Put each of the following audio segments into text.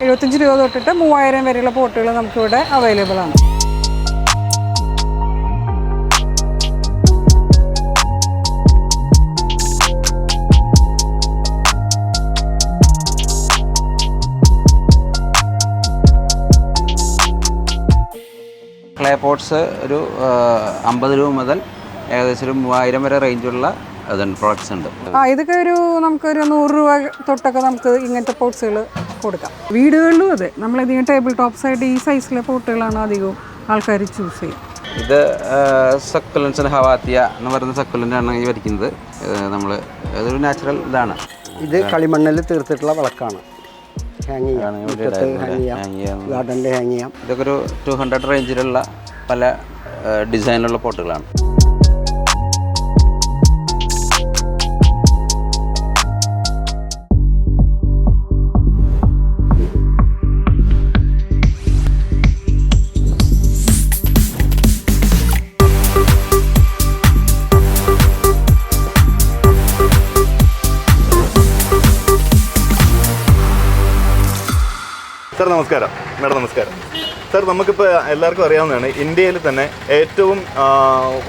75 രൂപ തൊട്ടിട്ട് 3000 വരെയുള്ള പോട്ടുകൾ നമുക്കിവിടെ അവൈലബിൾ ആണ്. ക്ലേ പോട്ട്സ് ഒരു 50 രൂപ മുതൽ ഏകദേശം ഒരു 3000 വരെ റേഞ്ചുള്ള പ്രോഡക്ട്സ് ഉണ്ട്. ഇതൊക്കെ നമുക്കൊരു 100 രൂപ തൊട്ടൊക്കെ നമുക്ക് ഇങ്ങനത്തെ പോട്ട്സുകൾ കൊടുക്കാം. വീടുകളിലും അതെ, നമ്മളധികം ടേബിൾ ടോപ്സ് ആയിട്ട് ഈ സൈസിലെ പോട്ടുകളാണ് അധികവും ആൾക്കാർ ചൂസ് ചെയ്യുക. ഇത് സക്കുലൻസ് ഹവാത്തിയ എന്ന് പറയുന്ന സക്കുലൻ്റാണ് ഈ വരയ്ക്കുന്നത്. അതൊരു നാച്ചുറൽ ഇതാണ്. ഇത് കളിമണ്ണിൽ തീർത്തിട്ടുള്ള വിളക്കാണ്. ഹാങ് ചെയ്യാം, ഗാർഡനിൽ ഹാങ് ചെയ്യാം. ഇതൊക്കെ ഒരു 200 റേഞ്ചിലുള്ള പല ഡിസൈനിലുള്ള പോട്ടുകളാണ്. സർ നമസ്കാരം. മാഡം നമസ്കാരം. സർ, നമുക്കിപ്പോൾ എല്ലാവർക്കും അറിയാവുന്നതാണ്, ഇന്ത്യയിൽ തന്നെ ഏറ്റവും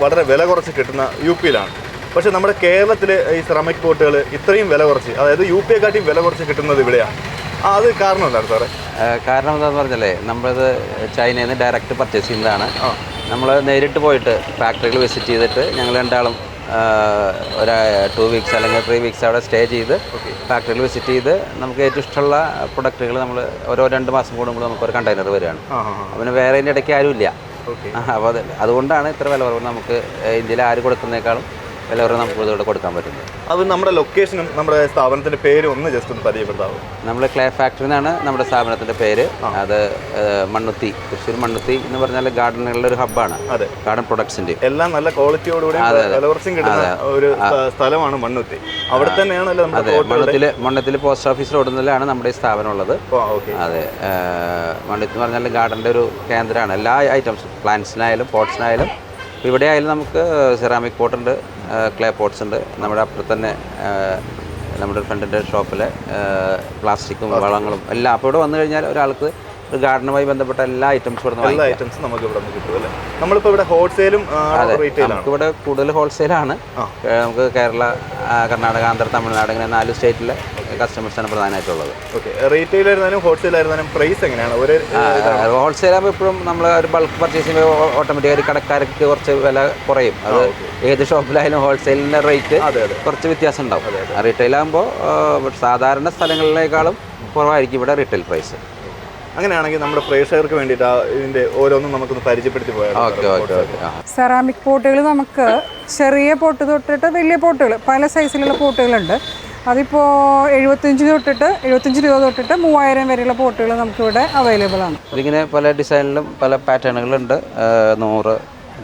വളരെ വില കുറച്ച് കിട്ടുന്ന UP-യിലാണ്. പക്ഷേ നമ്മുടെ കേരളത്തിൽ ഈ സെറാമിക് പോട്ടുകൾ ഇത്രയും വില കുറച്ച്, അതായത് UP-യെക്കാട്ടിയും വില കുറച്ച് കിട്ടുന്നത് ഇവിടെയാണ്. അത് കാരണം എന്താണ് സാറേ? കാരണം എന്താണെന്ന് പറഞ്ഞാലേ, നമ്മളിത് ചൈനയിൽ നിന്ന് ഡയറക്റ്റ് പർച്ചേസ് ചെയ്യുന്നതാണ്. നമ്മൾ നേരിട്ട് പോയിട്ട് ഫാക്ടറികൾ വിസിറ്റ് ചെയ്തിട്ട് ഞങ്ങൾ രണ്ടാളും ഒരു 2 വീക്സ് അല്ലെങ്കിൽ 3 വീക്സ് അവിടെ സ്റ്റേ ചെയ്ത് ഫാക്ടറികൾ വിസിറ്റ് ചെയ്ത് നമുക്ക് ഏറ്റവും ഇഷ്ടമുള്ള പ്രൊഡക്റ്റുകൾ നമ്മൾ ഓരോ 2 മാസം കൂടുമ്പോൾ നമുക്കൊരു കണ്ടെയ്നർ വരികയാണ്. പിന്നെ വേറെ അതിൻ്റെ ഇടയ്ക്ക് ആരുമില്ല. അപ്പോൾ അതുകൊണ്ടാണ് ഇത്ര വില കുറവ്. നമുക്ക് ഇന്ത്യയിൽ ആര് കൊടുക്കുന്നേക്കാളും വില കുറവ് നമുക്ക് ഇവിടെ കൊടുക്കാൻ പറ്റുന്നത്. അത് നമ്മുടെ ലൊക്കേഷനും നമ്മുടെ സ്ഥാപനത്തിൻ്റെ പേരും ഒന്ന് ജസ്റ്റ് ഒന്ന് പരിചയപ്പെടുത്താവും. നമ്മൾ ക്ലേ ഫാക്ടറി എന്നാണ് നമ്മുടെ സ്ഥാപനത്തിൻ്റെ പേര്. അത് മണ്ണുത്തി, തൃശ്ശൂർ മണ്ണുത്തി എന്ന് പറഞ്ഞാൽ ഗാർഡനുകളുടെ ഒരു ഹബ്ബാണ്. ഗാർഡൻ പ്രൊഡക്ട്സിൻ്റെ എല്ലാം നല്ല ക്വാളിറ്റിയോടുകൂടി വില കുറച്ചും കിട്ടുന്ന ഒരു സ്ഥലമാണ് മണ്ണുത്തി. അവിടെ തന്നെയാണല്ലോ മണ്ണത്തിൽ പോസ്റ്റ് ഓഫീസ് റോഡിലാണ് നമ്മുടെ ഈ സ്ഥാപനം ഉള്ളത്. അതെ, മണ്ണുത്തി എന്ന് പറഞ്ഞാൽ ഗാർഡൻ്റെ ഒരു കേന്ദ്രമാണ്. എല്ലാ ഐറ്റംസും, പ്ലാന്റ്സിനായാലും പോട്ട്സിനായാലും. ഇവിടെ ആയാലും നമുക്ക് സെറാമിക് പോട്ടുണ്ട്, ക്ലേ പോട്ട്സ് ഉണ്ട്. നമ്മുടെ അപ്പുറത്ത് തന്നെ നമ്മുടെ ഫ്രണ്ടിൻ്റെ ഷോപ്പിലെ പ്ലാസ്റ്റിക്കും വളങ്ങളും എല്ലാം. അപ്പോൾ ഇവിടെ വന്നു കഴിഞ്ഞാൽ ഒരാൾക്ക് ഒരു ഗാർഡനുമായി ബന്ധപ്പെട്ട എല്ലാ ഐറ്റംസും എല്ലാ ഐറ്റംസും നമുക്ക് ഇവിടെ നിന്ന് കിട്ടും അല്ലേ? നമ്മളിപ്പോൾ ഇവിടെ ഹോൾസെയിലും നമുക്കിവിടെ കൂടുതൽ ഹോൾസെയിലാണ്. നമുക്ക് കേരള, കർണാടക, ആന്ധ്ര, തമിഴ്നാട് ഇങ്ങനെ 4 സ്റ്റേറ്റിലെ കസ്റ്റമേഴ്സാണ് പ്രധാനമായിട്ടുള്ളത്. ഓക്കെ, റീറ്റെയിലായിരുന്നാലും ഹോൾസെയിലായിരുന്നാലും പ്രൈസ് എങ്ങനെയാണ്? ഹോൾസെയിലാകുമ്പോൾ എപ്പോഴും നമ്മൾ ഒരു ബൾക്ക് പർച്ചേസ് ചെയ്യുമ്പോൾ ഓട്ടോമാറ്റിക്കായി കടക്കാർക്ക് കുറച്ച് വില കുറയും. അത് ഏത് ഷോപ്പിലായാലും ഹോൾസെയിലിൻ്റെ റേറ്റ് കുറച്ച് വ്യത്യാസം ഉണ്ടാവും. റീറ്റെയിലാകുമ്പോൾ സാധാരണ സ്ഥലങ്ങളിലേക്കാളും കുറവായിരിക്കും ഇവിടെ റീറ്റെയിൽ പ്രൈസ്. അങ്ങനെയാണെങ്കിൽ നമ്മുടെ പ്രേക്ഷകർക്ക് വേണ്ടിയിട്ട് ഇതിൻ്റെ ഓരോന്നും നമുക്കൊന്ന് പരിചയപ്പെടുത്തി പോയാൽ. സെറാമിക് പോട്ടുകൾ നമുക്ക് ചെറിയ പോട്ട് തൊട്ടിട്ട് വലിയ പോട്ടുകൾ, പല സൈസിലുള്ള പോട്ടുകളുണ്ട്. അതിപ്പോൾ 75 രൂപ തൊട്ടിട്ട് 3000 വരെയുള്ള പോട്ടുകൾ നമുക്കിവിടെ അവൈലബിൾ ആണ്. ഇതിങ്ങനെ പല ഡിസൈനിലും പല പാറ്റേണുകളുണ്ട്. 100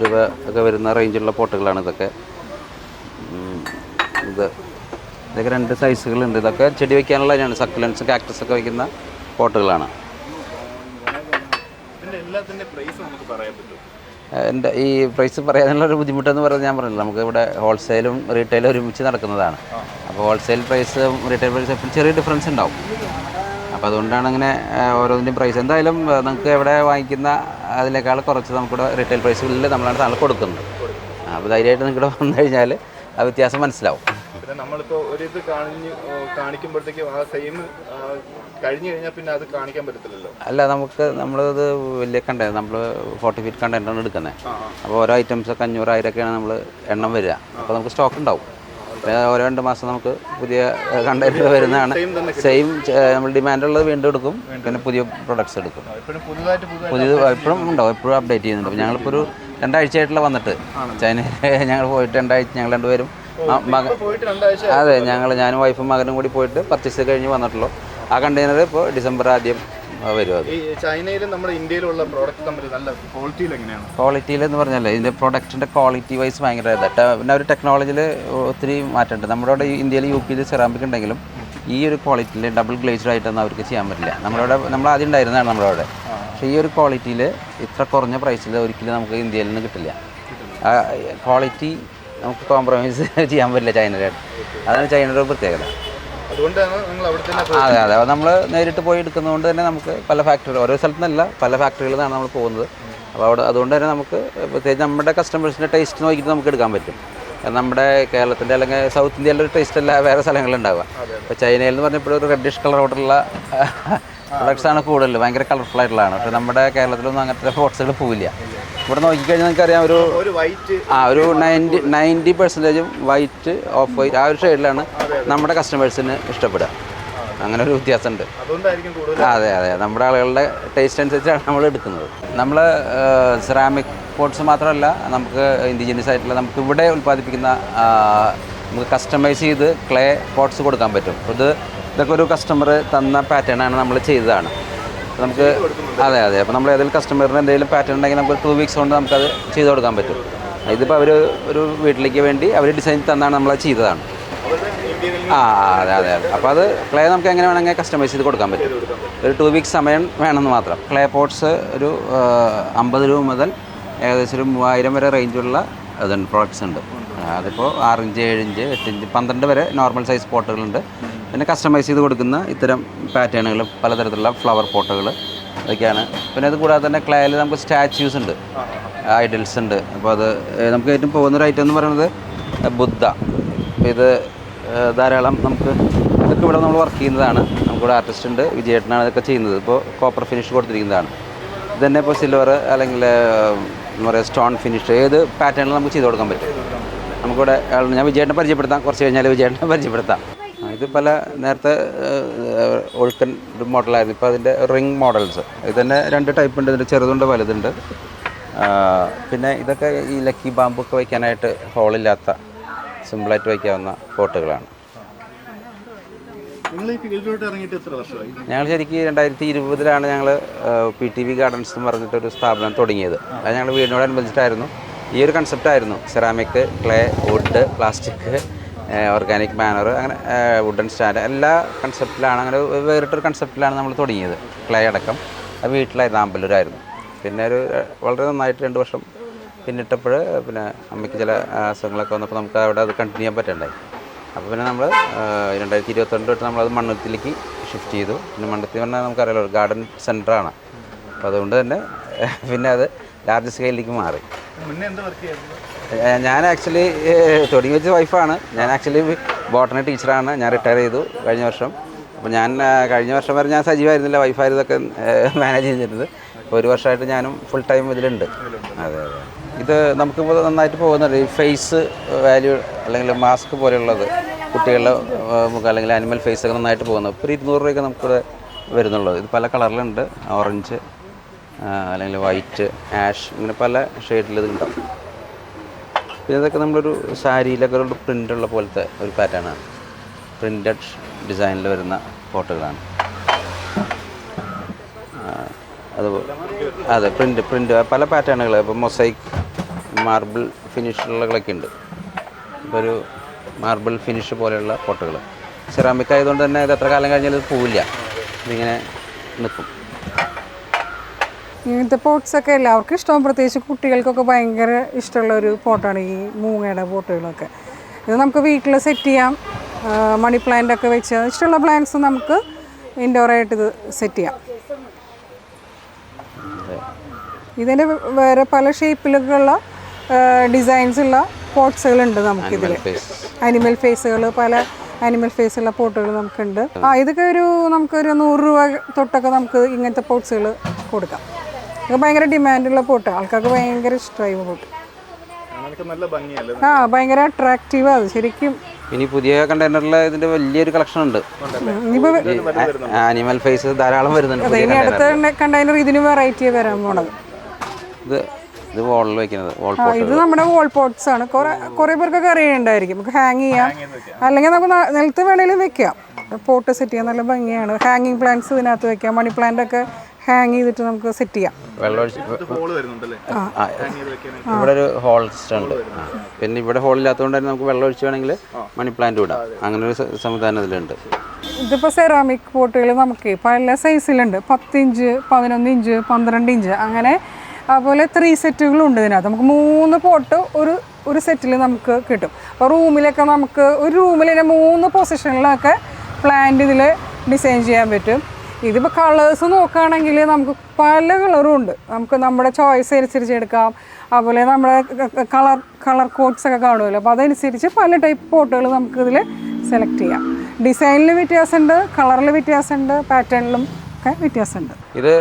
രൂപ ഒക്കെ വരുന്ന റേഞ്ചിലുള്ള പോട്ടുകളാണ് ഇതൊക്കെ. ഇതൊക്കെ 2 സൈസുകളുണ്ട്. ഇതൊക്കെ ചെടി വയ്ക്കാനുള്ളതാണ്. സക്കുലൻസ്, കാക്ടസ് ഒക്കെ വയ്ക്കുന്ന പോട്ടുകളാണ്. എൻ്റെ ഈ പ്രൈസ് പറയാനുള്ള ഒരു ബുദ്ധിമുട്ടെന്ന് പറയുന്നത് ഞാൻ പറഞ്ഞില്ല, നമുക്ക് ഇവിടെ ഹോൾസെയിലും റീറ്റെയിലും ഒരുമിച്ച് നടക്കുന്നതാണ്. അപ്പോൾ ഹോൾസെയിൽ പ്രൈസും റീറ്റെയിൽ പ്രൈസും എപ്പോഴും ചെറിയ ഡിഫറൻസ് ഉണ്ടാവും. അപ്പോൾ അതുകൊണ്ടാണ് ഇങ്ങനെ ഓരോന്നിൻ്റെയും പ്രൈസ്. എന്തായാലും നമുക്ക് എവിടെ വാങ്ങിക്കുന്ന അതിനേക്കാൾ കുറച്ച് നമുക്കിവിടെ റീറ്റെയിൽ പ്രൈസുകളിൽ നമ്മളാണ് സാധനം കൊടുക്കുന്നത്. അപ്പോൾ ധൈര്യമായിട്ട് നിങ്ങളുടെ വന്നു കഴിഞ്ഞാൽ ആ വ്യത്യാസം മനസ്സിലാവും. പിന്നെ നമ്മളിപ്പോൾ ഒരു ഇത് കാണിക്കുമ്പോഴത്തേക്കും ആ സെയിം കഴിഞ്ഞു കഴിഞ്ഞാൽ പിന്നെ അത് കാണിക്കാൻ പറ്റത്തില്ലല്ലോ. അല്ല, നമ്മളത് വലിയ കണ്ടെയ്നർ, നമ്മൾ 40 ഫീറ്റ് കണ്ടെയ്നറാണ് എടുക്കുന്നത്. അപ്പോൾ ഓരോ ഐറ്റംസൊക്കെ 500, 1000ഒക്കെയാണ് നമ്മൾ എണ്ണം വരിക. അപ്പോൾ നമുക്ക് സ്റ്റോക്ക് ഉണ്ടാവും. ഓരോ 2 മാസം നമുക്ക് പുതിയ കണ്ടെയ്നർ വരുന്നതാണ്. സെയിം നമ്മൾ ഡിമാൻഡുള്ളത് വീണ്ടും എടുക്കും. പിന്നെ പുതിയ പ്രൊഡക്ട്സ് എടുക്കും. പുതിയത് എപ്പോഴും ഉണ്ടാവും, എപ്പോഴും അപ്ഡേറ്റ് ചെയ്യുന്നുണ്ട്. അപ്പോൾ ഞങ്ങളിപ്പോൾ ഒരു 2 ആഴ്ചയായിട്ടുള്ള വന്നിട്ട് ചൈനയിൽ ഞങ്ങൾ പോയിട്ട് 2 ആഴ്ച ഞങ്ങൾ രണ്ടുപേരും അതെ, ഞാനും വൈഫും മകനും കൂടി പോയിട്ട് പർച്ചേസ് കഴിഞ്ഞ് വന്നിട്ടുള്ളൂ. ആ കണ്ടെയ്നർ ഇപ്പോൾ ഡിസംബർ ആദ്യം വരും. അത് ചൈനയിലും നമ്മുടെ ഇന്ത്യയിലുള്ള പ്രോഡക്റ്റ് തമ്മിൽ നല്ല ക്വാളിറ്റിയിൽ എങ്ങനെയാണ്? ക്വാളിറ്റിയിലെന്ന് പറഞ്ഞാൽ ഇതിൻ്റെ പ്രൊഡക്റ്റിൻ്റെ ക്വാളിറ്റി വൈസ് ഭയങ്കര പിന്നെ ഒരു ടെക്നോളജിയിൽ ഒത്തിരി മാറ്റമുണ്ട്. നമ്മുടെ ഇവിടെ ഇന്ത്യയിൽ UP-യിൽ സെറാമിക് ഉണ്ടെങ്കിലും ഈ ഒരു ക്വാളിറ്റിയിൽ ഡബിൾ ഗ്ലേസ്ഡ് ആയിട്ടൊന്നും അവർക്ക് ചെയ്യാൻ പറ്റില്ല. നമ്മൾ ആദ്യം ഉണ്ടായിരുന്നതാണ് നമ്മളവിടെ. പക്ഷേ ഈ ഒരു ക്വാളിറ്റിയിൽ ഇത്ര കുറഞ്ഞ പ്രൈസിൽ ഒരിക്കലും നമുക്ക് ഇന്ത്യയിൽ നിന്ന് കിട്ടില്ല. ആ ക്വാളിറ്റി നമുക്ക് കോംപ്രമൈസ് ചെയ്യാൻ പറ്റില്ല ചൈനയുടെ. അതാണ് ചൈനയുടെ പ്രത്യേകത. അതുകൊണ്ടാണ് നിങ്ങൾ അവിടെ തന്നെ അതെ അതെ നമ്മൾ നേരിട്ട് പോയി എടുക്കുന്നതുകൊണ്ട് തന്നെ നമുക്ക് പല ഫാക്ടറികൾ ഓരോ സ്ഥലത്തു നിന്നല്ല പല ഫാക്ടറികളിൽ നിന്നാണ് നമ്മൾ പോകുന്നത്. അപ്പോൾ അതുകൊണ്ട് തന്നെ നമുക്ക് പ്രത്യേകിച്ച് നമ്മുടെ കസ്റ്റമേഴ്സിൻ്റെ ടേസ്റ്റ് നോക്കിയിട്ട് നമുക്ക് എടുക്കാൻ പറ്റും. നമ്മുടെ കേരളത്തിൻ്റെ അല്ലെങ്കിൽ സൗത്ത് ഇന്ത്യയിലെ ഒരു ടേസ്റ്റ് അല്ല വേറെ സ്ഥലങ്ങളിലുണ്ടാവുക. ഇപ്പോൾ ചൈനയിൽ എന്ന് പറഞ്ഞപ്പോൾ ഒരു റെഡിഷ് കളറോടുള്ള പ്രൊഡക്ട്സാണ് കൂടുതൽ, ഭയങ്കര കളർഫുൾ ആയിട്ടുള്ളതാണ്. പക്ഷേ നമ്മുടെ കേരളത്തിലൊന്നും അങ്ങനത്തെ പോട്ട്സുകൾ പോവില്ല. ഇവിടെ നോക്കിക്കഴിഞ്ഞാൽ നിങ്ങൾക്കറിയാം ഒരു വൈറ്റ് ഒരു 90% വൈറ്റ് ഓഫ് വൈറ്റ് ആ ഒരു ഷെയ്ഡിലാണ് നമ്മുടെ കസ്റ്റമേഴ്സിന് ഇഷ്ടപ്പെടുക. അങ്ങനെ ഒരു വ്യത്യാസമുണ്ട്. അതെ അതെ, നമ്മുടെ ആളുകളുടെ ടേസ്റ്റ് അനുസരിച്ചാണ് നമ്മൾ എടുക്കുന്നത്. നമ്മൾ സെറാമിക് പോട്ട്സ് മാത്രമല്ല, നമുക്ക് ഇൻഡിജിനിയസ് ആയിട്ടുള്ള നമുക്ക് ഇവിടെ ഉൽപ്പാദിപ്പിക്കുന്ന നമുക്ക് കസ്റ്റമൈസ് ചെയ്ത് ക്ലേ പോട്ട്സ് കൊടുക്കാൻ പറ്റും. ഇതൊക്കെ ഒരു കസ്റ്റമർ തന്ന പാറ്റേണാണ് നമ്മൾ ചെയ്തതാണ്. നമുക്ക് അതെ അതെ, അപ്പോൾ നമ്മൾ ഏതെങ്കിലും കസ്റ്റമറിന് എന്തെങ്കിലും പാറ്റേൺ ഉണ്ടെങ്കിൽ നമുക്ക് 2 വീക്സ് കൊണ്ട് നമുക്കത് ചെയ്ത് കൊടുക്കാൻ പറ്റും. ഇതിപ്പോൾ അവർ ഒരു വീട്ടിലേക്ക് വേണ്ടി അവർ ഡിസൈൻ തന്നാണ് നമ്മളത് ചെയ്തതാണ്. അതെ അതെ അതെ. അപ്പോൾ അത് ക്ലേ നമുക്ക് എങ്ങനെ വേണമെങ്കിൽ കസ്റ്റമൈസ് ചെയ്ത് കൊടുക്കാൻ പറ്റും. ഒരു 2 വീക്സ് സമയം വേണമെന്ന് മാത്രം. ക്ലേ പോട്ട്സ് ഒരു 50 രൂപ മുതൽ ഏകദേശം ഒരു 3000 വരെ റേഞ്ചുള്ള അതുണ്ട് പ്രോഡക്ട്സ് ഉണ്ട്. അതിപ്പോൾ 6 ഇഞ്ച് 7 ഇഞ്ച് 8 ഇഞ്ച് 12 വരെ നോർമൽ സൈസ് പോട്ടുകളുണ്ട്. പിന്നെ കസ്റ്റമൈസ് ചെയ്ത് കൊടുക്കുന്ന ഇത്തരം പാറ്റേണുകൾ, പലതരത്തിലുള്ള ഫ്ലവർ പോട്ടുകൾ അതൊക്കെയാണ്. പിന്നെ അത് കൂടാതെ തന്നെ ക്ലേയിൽ നമുക്ക് സ്റ്റാച്യൂസ് ഉണ്ട്, ഐഡൽസ് ഉണ്ട്. അപ്പോൾ അത് നമുക്ക് ഏറ്റവും പോകുന്നൊരു ഐറ്റം എന്ന് പറയുന്നത് ബുദ്ധ. അപ്പോൾ ഇത് ധാരാളം നമുക്ക് ഇതൊക്കെ ഇവിടെ നമ്മൾ വർക്ക് ചെയ്യുന്നതാണ്. നമുക്കിവിടെ ആർട്ടിസ്റ്റ് ഉണ്ട്, വിജയേട്ടനാണ് ഇതൊക്കെ ചെയ്യുന്നത്. ഇപ്പോൾ കോപ്പർ ഫിനിഷ് കൊടുത്തിരിക്കുന്നതാണ്. ഇത് തന്നെ ഇപ്പോൾ സിൽവർ അല്ലെങ്കിൽ എന്താ പറയുക സ്റ്റോൺ ഫിനിഷ് ഏത് പാറ്റേണിൽ നമുക്ക് ചെയ്ത് കൊടുക്കാൻ പറ്റും. നമുക്കിവിടെ ഞാൻ വിജയേട്ടനെ പരിചയപ്പെടുത്താം, കുറച്ച് കഴിഞ്ഞാൽ വിജയേട്ടനെ പരിചയപ്പെടുത്താം. ഇത് പല നേരത്തെ ഒഴുക്കൻ ഒരു മോഡലായിരുന്നു. ഇപ്പോൾ അതിൻ്റെ റിംഗ് മോഡൽസ് ഇത് തന്നെ 2 ടൈപ്പ് ഉണ്ട്. ഇതിൻ്റെ ചെറുതുണ്ട് വലുതുണ്ട്. പിന്നെ ഇതൊക്കെ ഈ ലക്കി ബാമ്പൊക്കെ വയ്ക്കാനായിട്ട് ഹോളില്ലാത്ത സിമ്പിളായിട്ട് വയ്ക്കാവുന്ന പോട്ടുകളാണ്. ഞങ്ങൾ ശരിക്കും 2020 ഞങ്ങൾ PTV ഗാർഡൻസ് എന്ന് പറഞ്ഞിട്ടൊരു സ്ഥാപനം തുടങ്ങിയത്. അത് ഞങ്ങൾ വീടിനോടനുബന്ധിച്ചിട്ടായിരുന്നു. ഈ ഒരു കൺസെപ്റ്റായിരുന്നു. Ceramic, clay, wood, plastic, organic manner, അങ്ങനെ വുഡൻ സ്റ്റാൻഡ് എല്ലാ കൺസെപ്റ്റിലാണ്. അങ്ങനെ വേറിട്ടൊരു കൺസെപ്റ്റിലാണ് നമ്മൾ തുടങ്ങിയത്. ക്ലേ അടക്കം അത് വീട്ടിലായിരുന്നു, ആമ്പല്ലൂരായിരുന്നു. പിന്നെ ഒരു വളരെ നന്നായിട്ട് 2 വർഷം പിന്നിട്ടപ്പോൾ പിന്നെ അമ്മയ്ക്ക് ചില അസുഖങ്ങളൊക്കെ വന്നപ്പോൾ നമുക്ക് അവിടെ അത് കണ്ടിന്യൂ ചെയ്യാൻ പറ്റണ്ടായി. അപ്പോൾ പിന്നെ നമ്മൾ 2022 തൊട്ട് നമ്മളത് മണ്ണുത്തിലേക്ക് ഷിഫ്റ്റ് ചെയ്തു. പിന്നെ മണ്ണുത്തി പറഞ്ഞാൽ നമുക്കറിയാലോ ഒരു ഗാർഡൻ സെൻറ്ററാണ്. അപ്പോൾ അതുകൊണ്ട് തന്നെ പിന്നെ അത് ലാർജ് സ്കെയിലിലേക്ക് മാറി. ഞാൻ ആക്ച്വലി തുടങ്ങി വെച്ച വൈഫാണ്. ഞാൻ ആക്ച്വലി ബോട്ടണി ടീച്ചറാണ്. ഞാൻ റിട്ടയർ ചെയ്തു കഴിഞ്ഞ വർഷം. അപ്പോൾ ഞാൻ കഴിഞ്ഞ വർഷം വരെ ഞാൻ സജീവമായിരുന്നില്ല, വൈഫായിരുന്നു ഇതൊക്കെ മാനേജ് ചെയ്തിരുന്നത്. ഇപ്പോൾ 1 വർഷമായിട്ട് ഞാനും ഫുൾ ടൈം ഇതിലുണ്ട്. അതെ അതെ. ഇത് നമുക്കിപ്പോൾ നന്നായിട്ട് പോകുന്നുണ്ട്. ഈ ഫേസ് വാല്യൂ അല്ലെങ്കിൽ മാസ്ക് പോലെയുള്ളത് കുട്ടികളുടെ മുഖം അല്ലെങ്കിൽ ആനിമൽ ഫേസൊക്കെ നന്നായിട്ട് പോകുന്നത്. ഇപ്പോൾ 200 രൂപയൊക്കെ നമുക്കിവിടെ വരുന്നുള്ളത്. ഇത് പല കളറിലുണ്ട്, ഓറഞ്ച് അല്ലെങ്കിൽ വൈറ്റ്, ആഷ്, ഇങ്ങനെ പല ഷെയ്ഡിൽ ഇത് ഉണ്ടാവും. പിന്നെ ഇതൊക്കെ നമ്മളൊരു സാരിയിലൊക്കെ ഒരു പ്രിൻ്റുള്ള പോലത്തെ ഒരു പാറ്റേണാണ്. പ്രിൻ്റഡ് ഡിസൈനിൽ വരുന്ന പോട്ടുകളാണ്. അതുപോലെ അതെ പ്രിൻ്റ് പല പാറ്റേണുകൾ. ഇപ്പോൾ മൊസൈക്ക്, മാർബിൾ ഫിനിഷുകളൊക്കെ ഉണ്ട്. ഇപ്പോൾ ഒരു മാർബിൾ ഫിനിഷ് പോലെയുള്ള പോട്ടുകൾ. സെറാമിക് ആയതുകൊണ്ട് തന്നെ ഇത് എത്ര കാലം കഴിഞ്ഞാലും ഇത് പോവില്ല, ഇതിങ്ങനെ നിൽക്കും. ഇങ്ങനത്തെ പോട്ട്സൊക്കെ എല്ലാവർക്കും ഇഷ്ടം. പ്രത്യേകിച്ച് കുട്ടികൾക്കൊക്കെ ഭയങ്കര ഇഷ്ടമുള്ള ഒരു പോട്ടാണ് ഈ മൂങ്ങയുടെ പോട്ടുകളൊക്കെ. ഇത് നമുക്ക് വീട്ടിൽ സെറ്റ് ചെയ്യാം. മണി പ്ലാന്റൊക്കെ വെച്ച് ഇഷ്ടമുള്ള പ്ലാന്റ്സ് നമുക്ക് ഇൻഡോറായിട്ട് ഇത് സെറ്റ് ചെയ്യാം. ഇതിൻ്റെ വേറെ പല ഷേപ്പിലൊക്കെയുള്ള ഡിസൈൻസുള്ള പോട്ട്സുകളുണ്ട് നമുക്കിതിൽ. ആനിമൽ ഫേസുകൾ, പല ആനിമൽ ഫേസുള്ള പോട്ടുകൾ നമുക്കുണ്ട്. ഇതൊക്കെ നമുക്കൊരു 100 രൂപ തൊട്ടൊക്കെ നമുക്ക് ഇങ്ങനത്തെ പോട്ട്സുകൾ കൊടുക്കാം. ഇത് ഭയങ്കര ഡിമാൻഡുള്ള പോട്ട്, ആൾക്കാർക്ക് ഭയങ്കര ഇഷ്ടമായി പോട്ട്. ഭയങ്കര അട്രാക്റ്റീവ് അത് ശരിക്കും. ഇനി പുതിയ കണ്ടെയ്നറിൽ ഇതിന്റെ വലിയൊരു കളക്ഷൻ ഉണ്ട്. ആനിമൽ ഫേസ് ധാരാളം വരുന്നുണ്ട്. ഇനി അടുത്ത കണ്ടെയ്നർ ഇതിന് വെറൈറ്റി വരാൻ പോണത്. ഇത് വാളിൽ വെക്കുന്നത് ഇത് നമ്മുടെ വാൾ പോട്ട്സ് ആണ്. കുറേ പേർക്കൊക്കെ അറിയുന്നുണ്ടായിരിക്കും. നമുക്ക് ഹാങ് ചെയ്യാം, അല്ലെങ്കിൽ നമുക്ക് നിലത്ത് വേണേലും വെക്കാം. പോട്ട് സെറ്റ് ചെയ്യാൻ നല്ല ഭംഗിയാണ്. ഹാങ്ങിങ് പ്ലാന്റ്സ് ഇതിനകത്ത് വെക്കാം. മണി പ്ലാന്റ് ഒക്കെ ഹാങ് ചെയ്തിട്ട് നമുക്ക് സെറ്റ് ചെയ്യാം. ഇവിടെ ഒരു ഹോൾ സിസ്റ്റം ഉണ്ട്. പിന്നെ ഇവിടെ ഹോളില്ലാത്തതുകൊണ്ട് തന്നെ നമുക്ക് വെള്ളം ഒഴിച്ച് വേണമെങ്കിൽ മണി പ്ലാന്റ് വിടാം. അങ്ങനെ ഒരു സംവിധാനം ഇതിലുണ്ട്. ഇതിപ്പോൾ സെറാമിക് പോട്ടുകൾ നമുക്ക് പല സൈസിലുണ്ട്. 10 ഇഞ്ച്, 11 ഇഞ്ച്, 12 ഇഞ്ച്, അങ്ങനെ അതുപോലെ 3 സെറ്റുകളുണ്ട് ഇതിനകത്ത്. നമുക്ക് 3 പോട്ട് ഒരു സെറ്റിൽ നമുക്ക് കിട്ടും. അപ്പോൾ റൂമിലൊക്കെ നമുക്ക് ഒരു റൂമിൽ തന്നെ 3 പൊസിഷനിലൊക്കെ പ്ലാന്റ് ഇതിൽ ഡിസൈൻ ചെയ്യാൻ പറ്റും. ഇതിപ്പോൾ കളേഴ്സ് നോക്കുകയാണെങ്കിൽ നമുക്ക് പല കളറും ഉണ്ട്. നമുക്ക് നമ്മുടെ ചോയ്സ് അനുസരിച്ച് എടുക്കാം. അതുപോലെ നമ്മുടെ കളർ കോഡ്സ് ഒക്കെ കാണുമല്ലോ, അപ്പോൾ അതനുസരിച്ച് പല ടൈപ്പ് പോട്ടുകൾ നമുക്കിതിൽ സെലക്ട് ചെയ്യാം. ഡിസൈനിൽ വ്യത്യാസമുണ്ട്, കളറിൽ വ്യത്യാസമുണ്ട്, പാറ്റേണിലും ഒക്കെ വ്യത്യാസമുണ്ട്. ഇത്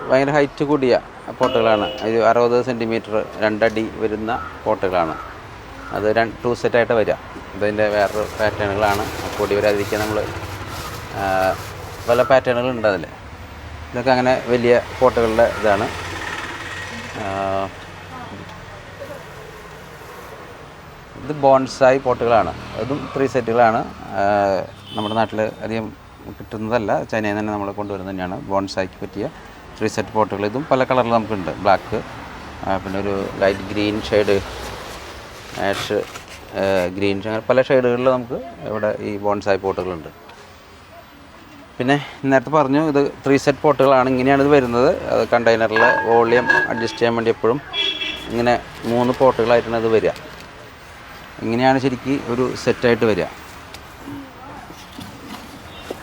ഭയങ്കര ഹൈറ്റ് കൂടിയ പോട്ടുകളാണ്. ഇത് 60 സെൻറ്റിമീറ്റർ 2 അടി വരുന്ന പോട്ടുകളാണ്. അത് 2 സെറ്റായിട്ട് വരിക. ഇതിൻ്റെ വേറൊരു പാറ്റേണുകളാണ്. പൊടി വരാതിരിക്കാൻ നമ്മൾ പല പാറ്റേണുകളുണ്ട് അതിൽ. ഇതൊക്കെ അങ്ങനെ വലിയ പോട്ടുകളുടെ ഇതാണ്. ഇത് ബോൺസായി പോട്ടുകളാണ്. അതും 3 സെറ്റുകളാണ്. നമ്മുടെ നാട്ടിൽ അധികം കിട്ടുന്നതല്ല, ചൈനയിൽ തന്നെ നമ്മൾ കൊണ്ടുവരുന്നത് തന്നെയാണ്. ബോൺസായിക്ക് പറ്റിയ 3 സെറ്റ് പോട്ടുകൾ. ഇതും പല കളറിൽ നമുക്കുണ്ട്. ബ്ലാക്ക്, പിന്നെ ഒരു light green shade, ash green, അങ്ങനെ പല ഷെയ്ഡുകളിൽ നമുക്ക് ഇവിടെ ഈ ബോൺസായി പോട്ടുകളുണ്ട്. പിന്നെ നേരത്തെ പറഞ്ഞു ഇത് 3 സെറ്റ് പോട്ടുകളാണ്. ഇങ്ങനെയാണ് ഇത് വരുന്നത്. അത് കണ്ടെയ്നറിൽ വോളിയം അഡ്ജസ്റ്റ് ചെയ്യാൻ വേണ്ടി എപ്പോഴും ഇങ്ങനെ 3 പോട്ടുകളായിട്ടാണ് ഇത് വരിക. ഇങ്ങനെയാണ് ശരിക്കും ഒരു സെറ്റായിട്ട് വരിക.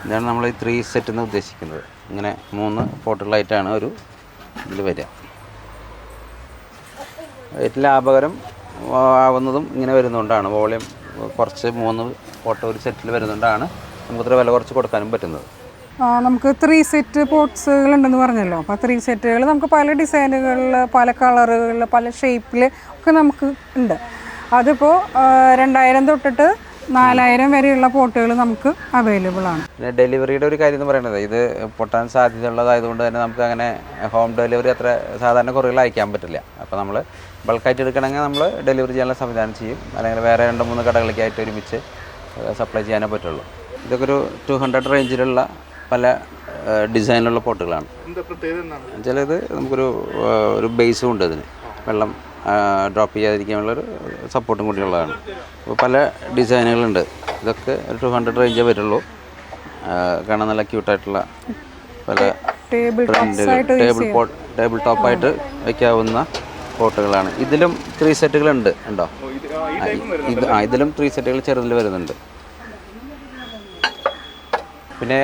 ഇതാണ് നമ്മൾ ഈ 3 സെറ്റ് എന്ന് ഉദ്ദേശിക്കുന്നത്. ഇങ്ങനെ 3 പോട്ടുകളായിട്ടാണ് ഒരു ഇതിൽ വരിക. ഏറ്റവും ലാഭകരം ആവുന്നതും ഇങ്ങനെ വരുന്നതുകൊണ്ടാണ്. വോളിയം കുറച്ച് 3 പോട്ട് ഒരു സെറ്റിൽ വരുന്നതുകൊണ്ടാണ് നമുക്കിത്ര വില കുറച്ച് കൊടുക്കാനും പറ്റുന്നത്. നമുക്ക് 3 സെറ്റ് പോട്ട്സുകളുണ്ടെന്ന് പറഞ്ഞല്ലോ. അപ്പോൾ 3 സെറ്റുകൾ നമുക്ക് പല ഡിസൈനുകളിൽ, പല കളറുകളിൽ, പല ഷേപ്പിൽ ഒക്കെ നമുക്ക് ഉണ്ട്. അതിപ്പോൾ 2000 തൊട്ടിട്ട് 4000 വരെയുള്ള പോട്ടുകൾ നമുക്ക് അവൈലബിൾ ആണ്. പിന്നെ ഡെലിവറിയുടെ ഒരു കാര്യം എന്ന് പറയുന്നത്, ഇത് പൊട്ടാൻ സാധ്യതയുള്ളതായതുകൊണ്ട് തന്നെ നമുക്ക് അങ്ങനെ ഹോം ഡെലിവറി അത്ര സാധാരണ കൊറിയറിൽ അയക്കാൻ പറ്റില്ല. അപ്പോൾ നമ്മൾ ബൾക്കായിട്ട് എടുക്കണമെങ്കിൽ നമ്മൾ ഡെലിവറി ചെയ്യാനുള്ള സംവിധാനം ചെയ്യും. അല്ലെങ്കിൽ വേറെ 2-3 കടകളിലേക്കായിട്ട് ഒരുമിച്ച് സപ്ലൈ ചെയ്യാനേ പറ്റുള്ളൂ. ഇതൊക്കെ ഒരു 200 റേഞ്ചിലുള്ള പല ഡിസൈനിലുള്ള പോട്ടുകളാണ്. ചിലത് നമുക്കൊരു ബേസും ഉണ്ട്. ഇതിന് വെള്ളം ഡ്രോപ്പ് ചെയ്യാതിരിക്കാനുള്ളൊരു സപ്പോർട്ടും കൂടിയുള്ളതാണ്. അപ്പോൾ പല ഡിസൈനുകളുണ്ട്. ഇതൊക്കെ ഒരു 200 റേഞ്ചേ വരുള്ളൂ. കാണാൻ നല്ല ക്യൂട്ടായിട്ടുള്ള പല ടേബിൾ ടോപ്പായിട്ട് വയ്ക്കാവുന്ന പോട്ടുകളാണ്. ഇതിലും 3 സെറ്റുകളുണ്ട്. ഉണ്ടോ? ഇതിലും 3 സെറ്റുകൾ ചെറുതിൽ വരുന്നുണ്ട്. പിന്നെ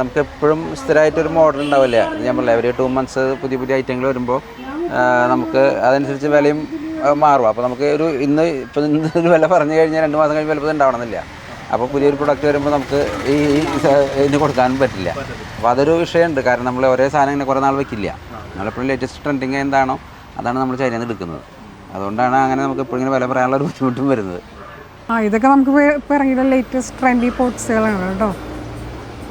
നമുക്ക് എപ്പോഴും സ്ഥിരമായിട്ടൊരു മോഡൽ ഉണ്ടാവില്ല. ഞാൻ പറഞ്ഞില്ല, ഒരു 2 മന്ത്സ് പുതിയ പുതിയ ഐറ്റങ്ങൾ വരുമ്പോൾ നമുക്ക് അതനുസരിച്ച് വിലയും മാറും. അപ്പോൾ നമുക്ക് ഇന്നൊരു വില പറഞ്ഞു കഴിഞ്ഞാൽ 2 മാസം കഴിഞ്ഞ് ചിലപ്പോൾ ഉണ്ടാവണമെന്നില്ല. അപ്പോൾ പുതിയൊരു പ്രൊഡക്റ്റ് വരുമ്പോൾ നമുക്ക് ഇതിന് കൊടുക്കാനും പറ്റില്ല. അപ്പോൾ അതൊരു വിഷയമുണ്ട്. കാരണം നമ്മൾ ഒരേ സാധനം ഇങ്ങനെ കുറേ നാൾ വയ്ക്കില്ല. നമ്മളെപ്പോഴും ലേറ്റസ്റ്റ് ട്രെൻഡിങ് എന്താണോ അതാണ് നമ്മൾ ചൈനയിൽ നിന്ന് എടുക്കുന്നത്. അതുകൊണ്ടാണ് അങ്ങനെ നമുക്ക് എപ്പോഴും ഇങ്ങനെ വില പറയാനുള്ള ഒരു ബുദ്ധിമുട്ടും വരുന്നത്. ഇതൊക്കെ നമുക്ക് ഇപ്പോൾ ഇറങ്ങിയ ലേറ്റസ്റ്റ് ട്രെൻഡി പോട്ട്സുകളാണ് കേട്ടോ.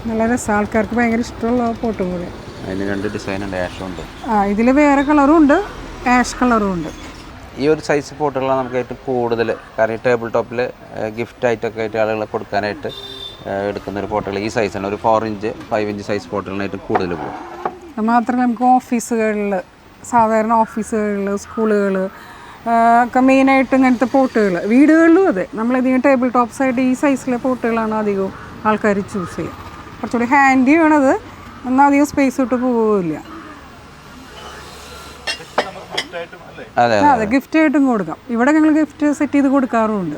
നല്ല രസം, ആൾക്കാർക്ക് ഭയങ്കര ഇഷ്ടമുള്ള പോട്ടും കൂടെ. അതിന് 2 ഡിസൈൻ ഉണ്ട്. ആഷും ഉണ്ട്. ഇതിൽ വേറെ കളറും ഉണ്ട്, ആഷ് കളറും ഉണ്ട്. ഈ ഒരു സൈസ് പോട്ടുകളാണ് നമുക്ക് ഏറ്റവും കൂടുതൽ. കാരണം ഈ ടേബിൾ ടോപ്പിൽ ഗിഫ്റ്റ് ആയിട്ടൊക്കെ ആയിട്ട് ആളുകളെ കൊടുക്കാനായിട്ട് എടുക്കുന്നൊരു പോട്ടുകൾ ഈ സൈസാണ്. ഒരു 4 ഇഞ്ച് 5 ഇഞ്ച് സൈസ് പോട്ടുകളായിട്ട് കൂടുതൽ പോകും. അത് മാത്രമല്ല നമുക്ക് ഓഫീസുകളിൽ, സാധാരണ ഓഫീസുകളിൽ, സ്കൂളുകൾ ഒക്കെ മെയിനായിട്ട് ഇങ്ങനത്തെ പോട്ടുകൾ, വീടുകളിലും അതെ, നമ്മളധികം ടേബിൾ ടോപ്സായിട്ട് ഈ സൈസിലെ പോട്ടുകളാണ് അധികവും ആൾക്കാർ ചൂസ് ചെയ്യുക. കുറച്ചുകൂടി ഹാൻഡി വേണത്, എന്നാൽ അധികം സ്പേസ് ഇട്ട് പോവില്ല. അതെ, ഗിഫ്റ്റ് ആയിട്ടും കൊടുക്കാം. ഇവിടെ ഞങ്ങൾ ഗിഫ്റ്റ് സെറ്റ് ചെയ്ത് കൊടുക്കാറുമുണ്ട്.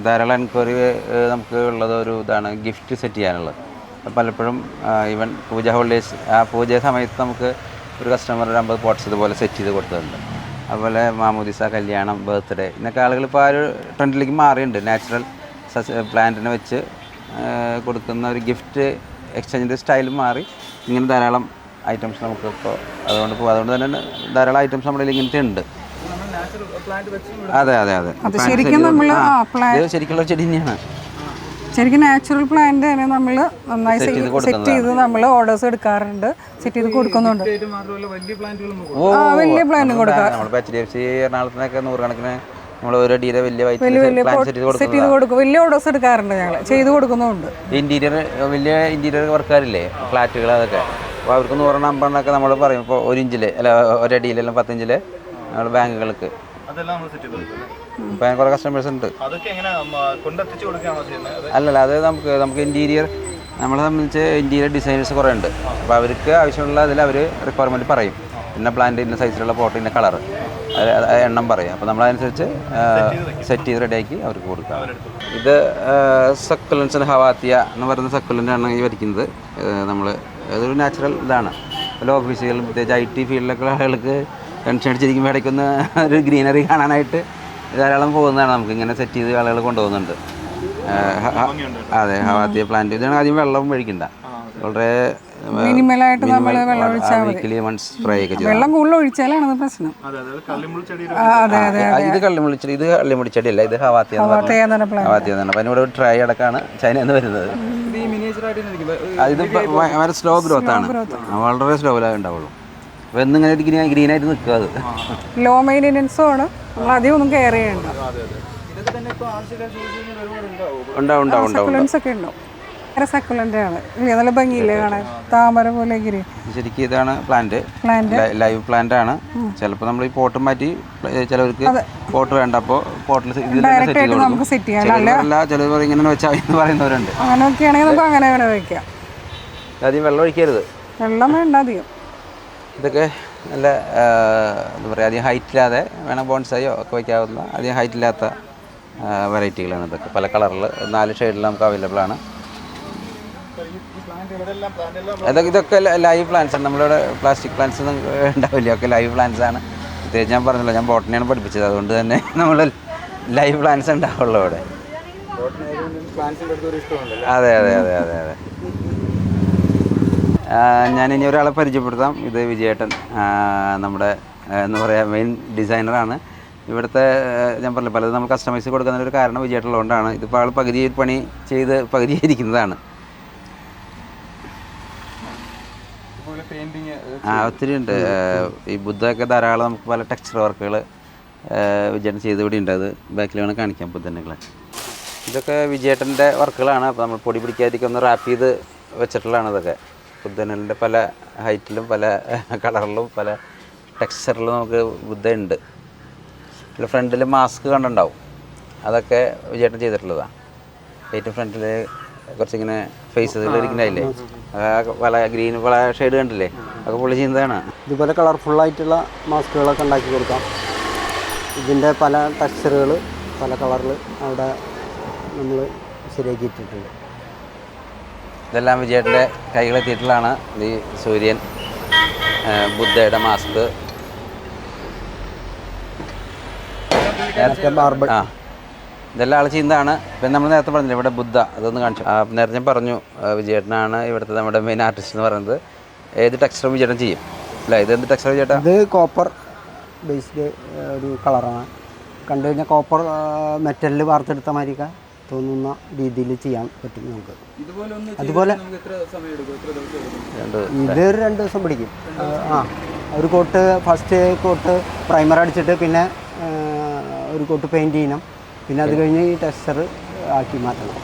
ധാരാളം എൻക്വയറി നമുക്ക് ഉള്ളത് ഒരു ഇതാണ് ഗിഫ്റ്റ് സെറ്റ് ചെയ്യാനുള്ളത്. പലപ്പോഴും ഈവൻ പൂജ ഹോളിഡേയ്സ്, ആ പൂജ സമയത്ത് നമുക്ക് ഒരു കസ്റ്റമർ 50 പോട്ട്സ് ഇതുപോലെ സെറ്റ് ചെയ്ത് കൊടുത്തിട്ടുണ്ട്. അതുപോലെ മാമോദിസ, കല്യാണം, ബർത്ത്ഡേ, ഇന്നൊക്കെ ആളുകൾ ഇപ്പോൾ ആ ഒരു ട്രെൻഡിലേക്ക് മാറിയിട്ടുണ്ട്. നാച്ചുറൽ പ്ലാന്റിനെ വെച്ച് കൊടുക്കുന്ന ഒരു ഗിഫ്റ്റ് എക്സ്ചേഞ്ചിൻ്റെ സ്റ്റൈലും മാറി. ഇങ്ങനെ ധാരാളം ഐറ്റംസ് നമുക്കിപ്പോൾ അതുകൊണ്ട് തന്നെ ധാരാളം ഐറ്റംസ് നമ്മുടെ ഇങ്ങനത്തെ ഉണ്ട്. അതെ അതെ അതെ, ശരിക്കുള്ള ചെടി തന്നെയാണ്. ശരിക്കും നാച്ചുറൽ പ്ലാന്റ് തന്നെ നമ്മൾ നന്നായി സെറ്റ് ചെയ്ത് നമ്മൾ ഓർഡേഴ്സ് എടുക്കാറുണ്ട്, സെറ്റ് ചെയ്ത് കൊടുക്കുന്നുണ്ട്. വലിയ പ്ലാന്റും കൊടുക്കാം. നമ്മളിപ്പോൾ HDFC എറണാകുളത്തിനൊക്കെ 100 കണക്കിന് നമ്മൾ ഒരു അടിയുടെ വലിയ സെറ്റ് ചെയ്ത് കൊടുക്കും. വലിയ ഓർഡേഴ്സ് എടുക്കാറുണ്ട്, ഞങ്ങൾ ചെയ്ത് കൊടുക്കുന്നുണ്ട്. ഇന്റീരിയർ വലിയ ഇന്റീരിയർ വർക്കാരില്ലേ, ഫ്ലാറ്റുകൾ, അതൊക്കെ അപ്പോൾ അവർക്ക് 100 നമ്പറിനൊക്കെ നമ്മൾ പറയും. ഇപ്പോൾ 1 ഇഞ്ചിൽ അല്ല 1 അടിയിലെല്ലാം 10 ഇഞ്ചിൽ നമ്മൾ ബാങ്കുകൾക്ക് ഇപ്പം കുറേ കസ്റ്റമേഴ്സ് ഉണ്ട്. അല്ലല്ല, അത് നമുക്ക് ഇന്റീരിയർ നമ്മളെ സംബന്ധിച്ച് ഇന്റീരിയർ ഡിസൈനേഴ്സ് കുറേ ഉണ്ട്. അപ്പോൾ അവർക്ക് ആവശ്യമുള്ള അതിൽ അവർ റിക്വയർമെൻറ്റ് പറയും. ഇന്ന പ്ലാന്റ് ഇന്ന സൈസിലുള്ള പോട്ട് ഇന്ന കളർ എണ്ണം പറയും. അപ്പോൾ നമ്മളതനുസരിച്ച് സെറ്റ് ചെയ്ത് റെഡിയാക്കി അവർക്ക് കൊടുക്കാം. ഇത് സക്കുലൻസിന് ഹവാത്തിയ എന്ന് പറയുന്ന സക്കുലൻ്റാണ് ഈ വരയ്ക്കുന്നത്. നമ്മൾ അതൊരു നാച്ചുറൽ ഇതാണ്. പല ഓഫീസുകളിലും പ്രത്യേകിച്ച് IT ഫീൽഡിലൊക്കെ ആളുകൾക്ക് ടെൻഷൻ അടിച്ചിരിക്കുമ്പോൾ ഇടയ്ക്കൊന്ന് ഒരു ഗ്രീനറി കാണാനായിട്ട് ധാരാളം പോകുന്നതാണ്. നമുക്ക് ഇങ്ങനെ സെറ്റ് ചെയ്ത് ആളുകൾ കൊണ്ടുപോകുന്നുണ്ട്. അതെ, ഹവാത്തിയ പ്ലാന്റ്. ഇതിനാണ് ആദ്യം വെള്ളം ഒഴിക്കണ്ട, വളരെ മിനിമലായിട്ട് നമ്മൾ വെള്ളം ഒഴിച്ചാൽ മതി. വീക്കിലി വൺസ് സ്പ്രേ ഒക്കെ ചെയ്യും. വെള്ളം കൂടുതൽ ഒഴിച്ചാലാണ് പ്രശ്നം. ഇത് കള്ളിമുള്ളിച്ചെടി, ഇത് കള്ളിമുള്ളിച്ചെടി അല്ല, ഇത് ഹവാത്തിയ എന്ന് പറഞ്ഞാൽ. അപ്പം അതിനോട് ട്രൈ അടക്കാണ് ചൈനയിൽ നിന്ന് വരുന്നത്. ഇത് വളരെ സ്ലോ ഗ്രോത്ത് ആണ്, വളരെ സ്ലോയിലായി ഉണ്ടാവുള്ളൂ. അപ്പോൾ എന്നിങ്ങനെ ഗ്രീനായിട്ട് നിൽക്കുക. അത് ലോ മെയിൻ്റെനൻസും ആണ്, നമ്മൾ അധികം ഒന്നും കെയർ ചെയ്യണ്ട. ഉണ്ടാവും സക്കുലൻസ് ഒക്കെ ഉണ്ടാവും. ഭയങ്കര സക്കുലൻ്റ് ആണ്, നല്ല ഭംഗിയില്ലേ കാണാൻ, താമര പോലെ ഗ്രീൻ. ശരിക്കും ഇതാണ് പ്ലാന്റ്, ലൈവ് പ്ലാന്റ് ആണ്. ചിലപ്പോൾ നമ്മൾ ഈ പോട്ട് മാറ്റി ചിലവർക്ക് പോട്ട് വേണ്ട, അപ്പോൾ പോട്ടിൽ നമുക്ക് സെറ്റ് ചെയ്യാം. ചിലവർ ഇങ്ങനെ വെച്ചാൽ പറയുന്നവരുണ്ട്. അങ്ങനെയൊക്കെ ആണെങ്കിൽ നമുക്ക് അങ്ങനെ വേണം വയ്ക്കാം. അധികം വെള്ളം ഒഴിക്കരുത്, വെള്ളം വേണ്ട അധികം. ഇതൊക്കെ നല്ല എന്താ പറയുക, അധികം ഹൈറ്റില്ലാതെ വേണം ബോൺസായോ ഒക്കെ വയ്ക്കാവുന്ന അധികം ഹൈറ്റില്ലാത്ത വെറൈറ്റികളാണ് ഇതൊക്കെ. പല കളറിൽ 4 ഷെയ്ഡിൽ നമുക്ക് അവൈലബിൾ ആണ്. ഇതൊക്കെ ലൈവ് പ്ലാന്റ്സ് ആണ്. നമ്മളിവിടെ പ്ലാസ്റ്റിക് പ്ലാന്റ്സ് ഒന്നും ഉണ്ടാവില്ല, ഒക്കെ ലൈവ് പ്ലാന്റ്സ് ആണ്. പ്രത്യേകിച്ച് ഞാൻ പറഞ്ഞല്ലോ, ഞാൻ ബോട്ടണിയാണ് പഠിപ്പിച്ചത്, അതുകൊണ്ട് തന്നെ നമ്മൾ ലൈവ് പ്ലാന്റ്സ് ഉണ്ടാവുള്ളൂ ഇവിടെ. അതെ അതെ അതെ അതെ അതെ. ഞാനിനി ഒരാളെ പരിചയപ്പെടുത്താം. ഇത് വിജയേട്ടൻ, നമ്മുടെ എന്താ പറയുക മെയിൻ ഡിസൈനറാണ് ഇവിടുത്തെ. ഞാൻ പറഞ്ഞില്ല, പലതും നമ്മൾ കസ്റ്റമൈസ് കൊടുക്കുന്നതിനൊരു കാരണം വിജയേട്ടുള്ളതുകൊണ്ടാണ്. ഇതിപ്പോൾ ആൾ പകുതി പണി ചെയ്ത് പകുതി ഇരിക്കുന്നതാണ്. ഒത്തിരി ഉണ്ട്. ഈ ബുദ്ധമൊക്കെ ധാരാളം നമുക്ക് പല ടെക്സ്ചർ വർക്കുകൾ വിജയേട്ടൻ ചെയ്ത് ഇവിടെ ഉണ്ട്. അത് ബാക്കിൽ വേണം കാണിക്കാം. ബുദ്ധനുകൾ ഇതൊക്കെ വിജയേട്ടൻ്റെ വർക്കുകളാണ്. അപ്പോൾ നമ്മൾ പൊടി പിടിക്കാതിരിക്കും ഒന്ന് റാപ്പ് ചെയ്ത് വെച്ചിട്ടുള്ളതാണ് ഇതൊക്കെ. ബുദ്ധനുകളുടെ പല ഹൈറ്റിലും പല കളറിലും പല ടെക്സ്ചറിലും നമുക്ക് ബുദ്ധ ഉണ്ട്. പിന്നെ ഫ്രണ്ടിൽ മാസ്ക് കണ്ടുണ്ടാവും, അതൊക്കെ വിജയേട്ടൻ ചെയ്തിട്ടുള്ളതാണ്. ഏറ്റവും ഫ്രണ്ടിൽ കുറച്ചിങ്ങനെ ഫേസുകൾ ഇരിക്കുന്നില്ലേ, പല ഗ്രീൻ പല ഷെയ്ഡ് കണ്ടില്ലേ, അതൊക്കെ പുള്ളി ചെയ്യുന്നതാണ്. ഇതുപോലെ കളർഫുള്ളായിട്ടുള്ള മാസ്കുകളൊക്കെ ഉണ്ടാക്കി കൊടുക്കാം. ഇതിൻ്റെ പല ടെക്സ്ചറുകൾ പല കളറിൽ അവിടെ നമ്മൾ ശരിയാക്കിയിട്ടിട്ടുണ്ട്. ഇതെല്ലാം വിജയേട്ടൻ്റെ കൈകളെത്തിയിട്ടുള്ളതാണ്. ഈ സൂര്യൻ, ബുദ്ധയുടെ മാസ്ക്, ആ ഇതെല്ലാം ആൾ ചെയ്യുന്നതാണ്. പിന്നെ നമ്മൾ നേരത്തെ പറഞ്ഞില്ല ഇവിടെ ബുദ്ധ, അതൊന്ന് കാണിച്ചു. നേരത്തെ ഞാൻ പറഞ്ഞു വിജയേട്ടനാണ് ഇവിടുത്തെ നമ്മുടെ മെയിൻ ആർട്ടിസ്റ്റ് എന്ന് പറയുന്നത്. ഏത് ടെക്സ്ചറും വിജയേട്ടൻ ചെയ്യും അല്ല. ഇത് എന്ത് ടെക്സ്ചർ ചേട്ടാ? ഇത് കോപ്പർ ബേസ്ഡ് ഒരു കളറാണ്. കണ്ടു കഴിഞ്ഞാൽ കോപ്പർ മെറ്റലിൽ വാർത്തെടുത്ത മാതിരിയൊക്കെ തോന്നുന്ന രീതിയിൽ ചെയ്യാൻ പറ്റും നമുക്ക്. അതുപോലെ ഇതൊരു 2 ദിവസം പിടിക്കും. ഒരു കോട്ട് ഫസ്റ്റ് കോട്ട് പ്രൈമർ അടിച്ചിട്ട് പിന്നെ ഒരു കോട്ട് പെയിൻറ്റ് ചെയ്യണം. പിന്നെ അത് കഴിഞ്ഞ് ഈ ടെക്സ്ചർ ആക്കി മാറ്റണം.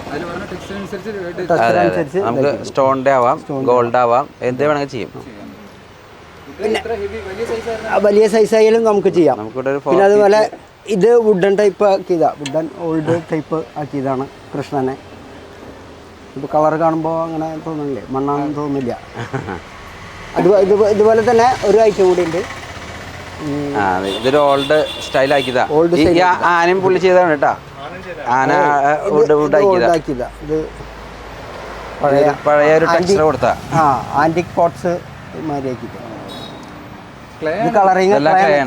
നമുക്ക് സ്റ്റോണിൻ്റെ ആവാം, ഗോൾഡ് ആവാം, എന്ത് വേണമെങ്കിൽ ചെയ്യും. പിന്നെ വലിയ സൈസായാലും നമുക്ക് ചെയ്യാം. പിന്നെ അതുപോലെ ഇത് വുഡൻ ടൈപ്പ് ആക്കിയതാണ്, വുഡൻ ഓൾഡ് ടൈപ്പ് ആക്കിയതാണ് കൃഷ്ണനെ. ഇപ്പോൾ കളർ കാണുമ്പോൾ അങ്ങനെ തോന്നുന്നില്ലേ, മണ്ണാണെന്ന് തോന്നുന്നില്ല. ഇതുപോലെ തന്നെ ഒരു ഐറ്റം കൂടി ഉണ്ട്. ഇതൊരു ഓൾഡ് സ്റ്റൈൽ ആക്കിയതാ. ആനയും പുള്ളി ചെയ്താണ് കേട്ടാ. ആന ആക്കിയതാ. ഇത് പഴയ ഒരു ടെക്സ്ചർ കൊടുത്താ ആന്റിക് പോട്ട്സ് മാതിരി ആക്കിയിട്ട്. ഇത് കളറിങ്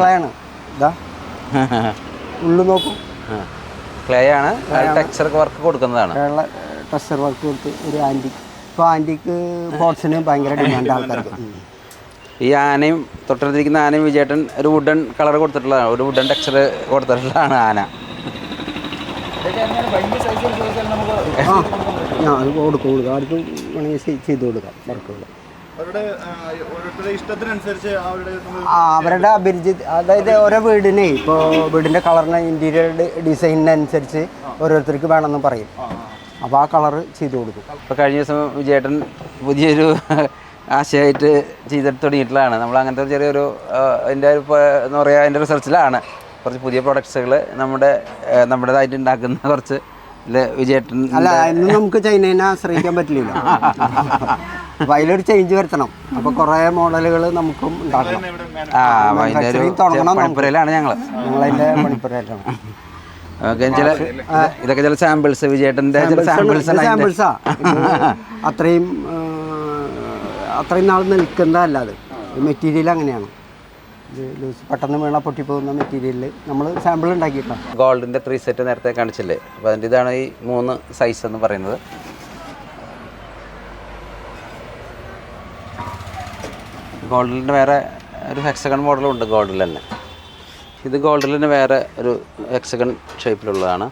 ക്ലേയാണ്. ഇതാ ഉള്ളു നോക്കും, ക്ലേ ആണ്. ടെക്സ്ചർ വർക്ക് കൊടുക്കുന്നതാണ്. ടെക്സ്ചർ വർക്ക് കൊടുത്ത് ഒരു ആന്റിക്. ഇപ്പോൾ ആന്റിക് പോട്ട്സിന് ഭയങ്കര ഡിമാൻഡ് ആൾക്കാർക്ക്. ഈ ആനയും തൊട്ടടുത്തിരിക്കുന്ന ആനയും വിജയേട്ടൻ ഒരു വുഡൻ കളർ കൊടുത്തിട്ടുള്ളതാണ്, ഒരു വുഡൻ ടെക്സ്ചർ കൊടുത്തിട്ടുള്ളതാണ് ആന. കൊടുക്കും, ആർക്കും വേണമെങ്കിൽ ചെയ്ത് കൊടുക്കാം വർക്കുകൾ. അവരുടെ അഭിരുചി, അതായത് ഓരോ വീടിനെ ഇപ്പോൾ വീടിൻ്റെ കളറിന് ഇൻറ്റീരിയർ ഡിസൈനിനനുസരിച്ച് ഓരോരുത്തർക്ക് വേണമെന്ന് പറയും. അപ്പോൾ ആ കളറ് ചെയ്ത് കൊടുക്കും. ഇപ്പോൾ കഴിഞ്ഞ ദിവസം വിജയേട്ടൻ പുതിയൊരു ആശയമായിട്ട് ചെയ്തിട്ട് തുടങ്ങിയിട്ടുള്ളതാണ്. നമ്മൾ അങ്ങനത്തെ ചെറിയൊരു അതിൻ്റെ എന്താ പറയുക, അതിൻ്റെ റിസർച്ചിലാണ് കുറച്ച് പുതിയ പ്രൊഡക്ട്സുകൾ നമ്മുടേതായിട്ട് ഉണ്ടാക്കുന്ന കുറച്ച് വിജയേട്ടൻ അല്ല ഇന്ന് നമുക്ക് ചൈനേനെ ആശ്രയിക്കാൻ പറ്റില്ലല്ലോ. അപ്പോൾ അതിലൊരു ചേഞ്ച് വരുത്തണം. അപ്പോൾ കുറേ മോഡലുകൾ നമുക്കും ഉണ്ടാക്കണം. പണിപ്പുരയിലാണ് ഞങ്ങളതിൻ്റെ പണിപ്പുരയിലാണ്. ഇതൊക്കെ ചില സാമ്പിൾസ് വിജയേട്ടൻ്റെ സാമ്പിൾസാ. അത്രയും നാൾ നിൽക്കുന്നതല്ല അത്. മെറ്റീരിയൽ അങ്ങനെയാണ്. പെട്ടെന്ന് വീണ പൊട്ടിപ്പോകുന്ന മെറ്റീരിയലിൽ നമ്മൾ സാമ്പിൾ ഉണ്ടാക്കിയിട്ടാണ്. ഗോൾഡിൻ്റെ 3 സെറ്റ് നേരത്തെ കാണിച്ചില്ലേ, അപ്പോൾ അതിൻ്റെ ഇതാണ് ഈ 3 സൈസ് എന്ന് പറയുന്നത്. ഗോൾഡിൻ്റെ വേറെ ഒരു ഹെക്സഗൺ മോഡലുണ്ട് ഗോൾഡിൽ തന്നെ. ഇത് ഗോൾഡിൽ തന്നെ വേറെ ഒരു ഹെക്സഗൺ ഷേപ്പിലുള്ളതാണ്.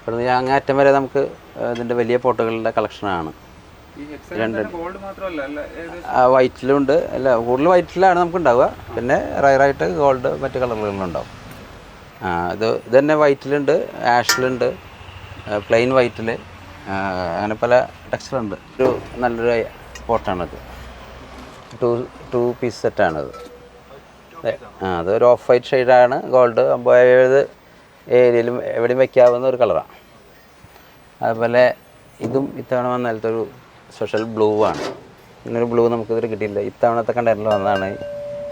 ഇവിടെ നിന്ന് അങ്ങേ അറ്റം വരെ നമുക്ക് ഇതിൻ്റെ വലിയ പോട്ടുകളുടെ കളക്ഷനാണ്. വൈറ്റിലുണ്ട്, അല്ല കൂടുതൽ വൈറ്റിലാണ് നമുക്ക് ഉണ്ടാവുക. പിന്നെ റയറായിട്ട് ഗോൾഡ് മറ്റ് കളറുകളിലുണ്ടാവും. ഇത് തന്നെ വൈറ്റിലുണ്ട്, ആഷിലുണ്ട്, പ്ലെയിൻ വൈറ്റിൽ, അങ്ങനെ പല ടെക്സ്ചറുണ്ട്. ഒരു നല്ലൊരു പോട്ടാണത്. 2 പീസ് സെറ്റാണത്. അതൊരു ഓഫ് വൈറ്റ് ഷെയ്ഡാണ്. ഗോൾഡ് 57 ഏരിയയിലും എവിടെയും വയ്ക്കാവുന്ന ഒരു കളറാണ്. അതുപോലെ ഇതും ഇത്തവണ വന്നാലത്തെ ഒരു സ്പെഷ്യൽ ബ്ലൂ ആണ്. ഇങ്ങനൊരു ബ്ലൂ നമുക്കിതിൽ കിട്ടിയില്ല. ഇത്തവണത്തെ കണ്ടെയ്നറിൽ വന്നതാണ്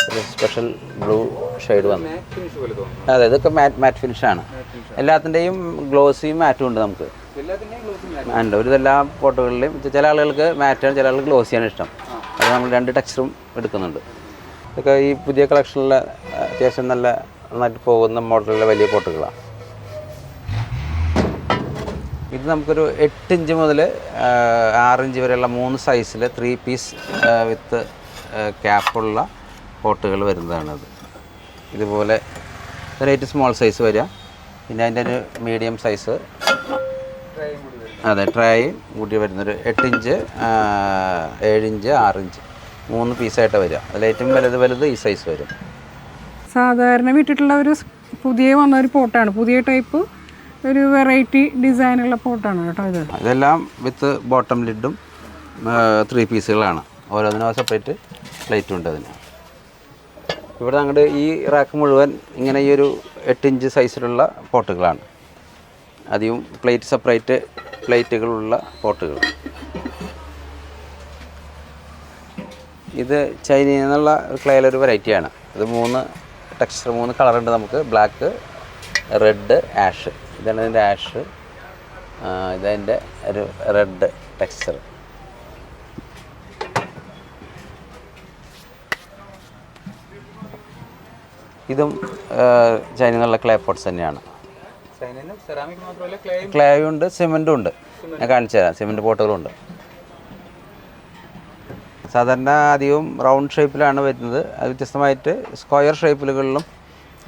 ഒരു സ്പെഷ്യൽ ബ്ലൂ ഷെയ്ഡ് വന്നത്. അതെ, ഇതൊക്കെ മാറ്റ് ഫിനിഷാണ്. എല്ലാത്തിൻ്റെയും ഗ്ലോസിയും മാറ്റും ഉണ്ട് നമുക്ക്. ഉണ്ട് ഒരു എല്ലാ ഫോട്ടോകളിലും. ചില ആളുകൾക്ക് മാറ്റാണ്, ചില ആളുകൾക്ക് ഗ്ലോസിയാണ് ഇഷ്ടം. അത് നമ്മൾ 2 ടെക്സ്ചറും എടുക്കുന്നുണ്ട്. ഇതൊക്കെ ഈ പുതിയ കളക്ഷനിലെ അത്യാവശ്യം നന്നായിട്ട് പോകുന്ന മോഡലിലെ വലിയ പോട്ടുകളാണ്. ഇത് നമുക്കൊരു 8 ഇഞ്ച് മുതൽ 6 ഇഞ്ച് വരെയുള്ള 3 സൈസിൽ 3 പീസ് വിത്ത് ക്യാപ്പുള്ള പോട്ടുകൾ വരുന്നതാണത്. ഇതുപോലെ ഒരു 8 സ്മോൾ സൈസ് വരിക. പിന്നെ അതിൻ്റെ ഒരു മീഡിയം സൈസ്, അതെ ട്രേയും കൂടി വരുന്നൊരു 8 ഇഞ്ച് 7 ഇഞ്ച് 6 ഇഞ്ച് 3 പീസായിട്ട് വരിക. അതിൽ ഏറ്റവും വലുത് ഈ സൈസ് വരും. സാധാരണ വിട്ടിട്ടുള്ള ഒരു പുതിയ വന്ന ഒരു പോട്ടാണ്. പുതിയ ടൈപ്പ് ഒരു വെറൈറ്റി ഡിസൈനുള്ള പോട്ടാണ് കേട്ടോ ഇത്. ഇതെല്ലാം വിത്ത് ബോട്ടം ലിഡും 3 പീസുകളാണ്. ഓരോന്നിനും സെപ്പറേറ്റ് പ്ലേറ്റും ഉണ്ട് അതിന്. ഇവിടെ അങ്ങോട്ട് ഈ റാക്ക് മുഴുവൻ ഇങ്ങനെ ഈ ഒരു 8 ഇഞ്ച് സൈസിലുള്ള പോട്ടുകളാണ്. അധികം സെപ്പറേറ്റ് പ്ലേറ്റുകളുള്ള പോട്ടുകൾ. ഇത് ചൈനയിൽ നിന്നുള്ള ക്ലേയിലൊരു വെറൈറ്റിയാണ്. ഇത് 3 ടെക്സ്ചർ 3 കളറുണ്ട് നമുക്ക്. Black, red, ash. ഇതാണ് ഇതിൻ്റെ ആഷ്. ഇതതിൻ്റെ ഒരു റെഡ് ടെക്സ്ചർ. ഇതും ചൈനയിൽ നിന്നുള്ള ക്ലേ പോട്ട്സ് തന്നെയാണ്. ക്ലേയും ഉണ്ട്, സിമെൻറ്റും ഉണ്ട്. ഞാൻ കാണിച്ചു തരാം. സിമെൻറ്റ് പോട്ടുകളുണ്ട്. സാധാരണ അധികവും റൗണ്ട് ഷേപ്പിലാണ് വരുന്നത്. അത് വ്യത്യസ്തമായിട്ട് സ്ക്വയർ ഷേപ്പിലുകളിലും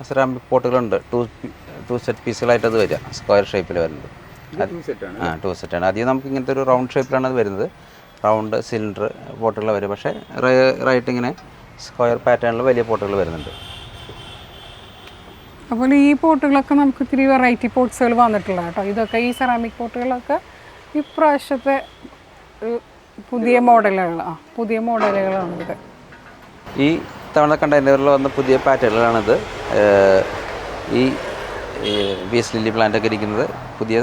സെറാമിക് പോട്ടുകളുണ്ട്. 2 സെറ്റ് പീസുകളായിട്ട് അത് വരിക. സ്ക്വയർ ഷേപ്പിൽ വരുന്നത് 2 സെറ്റാണ്. അധികം നമുക്ക് ഇങ്ങനത്തെ ഒരു റൗണ്ട് ഷേപ്പിലാണ് അത് വരുന്നത്. റൗണ്ട് സിലിണ്ടർ പോട്ടുകൾ വരും. പക്ഷേ റൈറ്റ് ഇങ്ങനെ സ്ക്വയർ പാറ്റേണിൽ വലിയ പോട്ടുകൾ വരുന്നുണ്ട്. അപ്പോൾ ഈ പോട്ടുകളൊക്കെ നമുക്ക് ഇത്തിരി വെറൈറ്റി പോട്ട്സുകൾ വന്നിട്ടുള്ള കേട്ടോ. ഇതൊക്കെ ഈ സെറാമിക് പോട്ടുകളൊക്കെ ഇപ്രാവശ്യത്തെ പുതിയ മോഡലുകളാണ് ഇത്. ഈ തവണ കണ്ടെയ്നറിൽ വന്ന പുതിയ പാറ്റേണുകളാണിത്. ഈ പീസ് ലില്ലി പ്ലാന്റൊക്കെ ഇരിക്കുന്നത് പുതിയ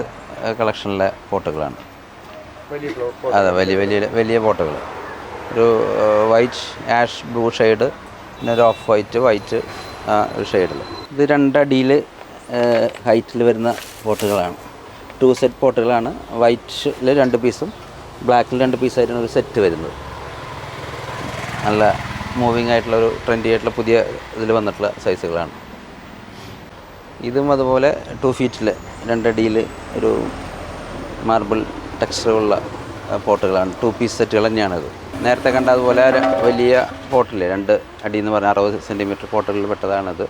കളക്ഷനിലെ പോട്ടുകളാണ്. അതെ, വലിയ പോട്ടുകൾ. ഒരു വൈറ്റ് ആഷ് ബ്ലൂ ഷെയ്ഡ്, പിന്നെ ഒരു ഓഫ് വൈറ്റ് ഒരു ഷെയ്ഡിൽ. ഇത് 2 അടിയിൽ ഹൈറ്റിൽ വരുന്ന പോട്ടുകളാണ്. 2 സെറ്റ് പോട്ടുകളാണ്. വൈറ്റിൽ 2 പീസും ബ്ലാക്കിൽ 2 പീസായിട്ടാണ് ഒരു സെറ്റ് വരുന്നത്. നല്ല മൂവിങ് ആയിട്ടുള്ള ഒരു ട്രെൻഡി ആയിട്ടുള്ള പുതിയ ഇതിൽ വന്നിട്ടുള്ള സൈസുകളാണ്. ഇതും അതുപോലെ 2 ഫീറ്റിൽ 2 അടിയിൽ ഒരു മാർബിൾ ടെക്സ്ചറുള്ള പോട്ടുകളാണ്. 2 പീസ് സെറ്റുകൾ തന്നെയാണിത്. നേരത്തെ കണ്ട അതുപോലെ വലിയ പോട്ടില്ലേ 2 അടി എന്ന് പറഞ്ഞാൽ 60 സെൻറ്റിമീറ്റർ പോട്ടുകളിൽ പെട്ടതാണിത്.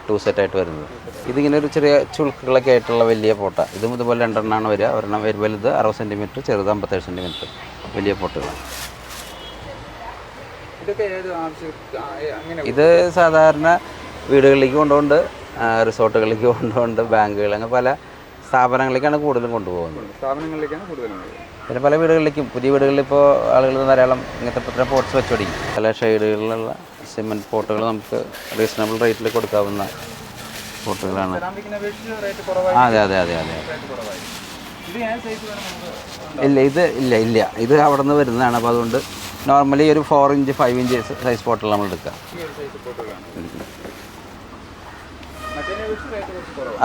2 സെറ്റായിട്ട് വരുന്നത്. ഇതിങ്ങനെ ഒരു ചെറിയ ചുളുക്കുകളൊക്കെ ആയിട്ടുള്ള വലിയ പോട്ട. ഇതും ഇതുപോലെ 2 എണ്ണമാണ് വരിക. ഒരെണ്ണം വലുത് 60 സെൻറ്റിമീറ്റർ, ചെറുത് 57 സെൻറ്റിമീറ്റർ വലിയ പോട്ടുകളാണ്. ഇത് സാധാരണ വീടുകളിലേക്ക് കൊണ്ടുകൊണ്ട്, റിസോർട്ടുകളിലേക്ക് കൊണ്ടുകൊണ്ട്, ബാങ്കുകൾ, അങ്ങനെ പല സ്ഥാപനങ്ങളിലേക്കാണ് കൂടുതലും കൊണ്ടുപോകുന്നത്. പിന്നെ പല വീടുകളിലേക്കും, പുതിയ വീടുകളിൽ ഇപ്പോൾ ആളുകൾ ധാരാളം ഇങ്ങനത്തെ പോട്ട്സ് വെച്ച് തുടങ്ങി. പല ഷെയ്ഡുകളിലുള്ള സിമെൻറ്റ് പോട്ടുകൾ നമുക്ക് റീസണബിൾ റേറ്റിൽ കൊടുക്കാവുന്ന പോട്ടുകളാണ്. അതെ. ഇല്ല ഇത് അവിടെ നിന്ന് വരുന്നതാണ്. അപ്പോൾ അതുകൊണ്ട് നോർമലി ഒരു 4 ഇഞ്ച് 5 ഇഞ്ച് സൈസ് പോട്ടുകൾ നമ്മൾ എടുക്കുക.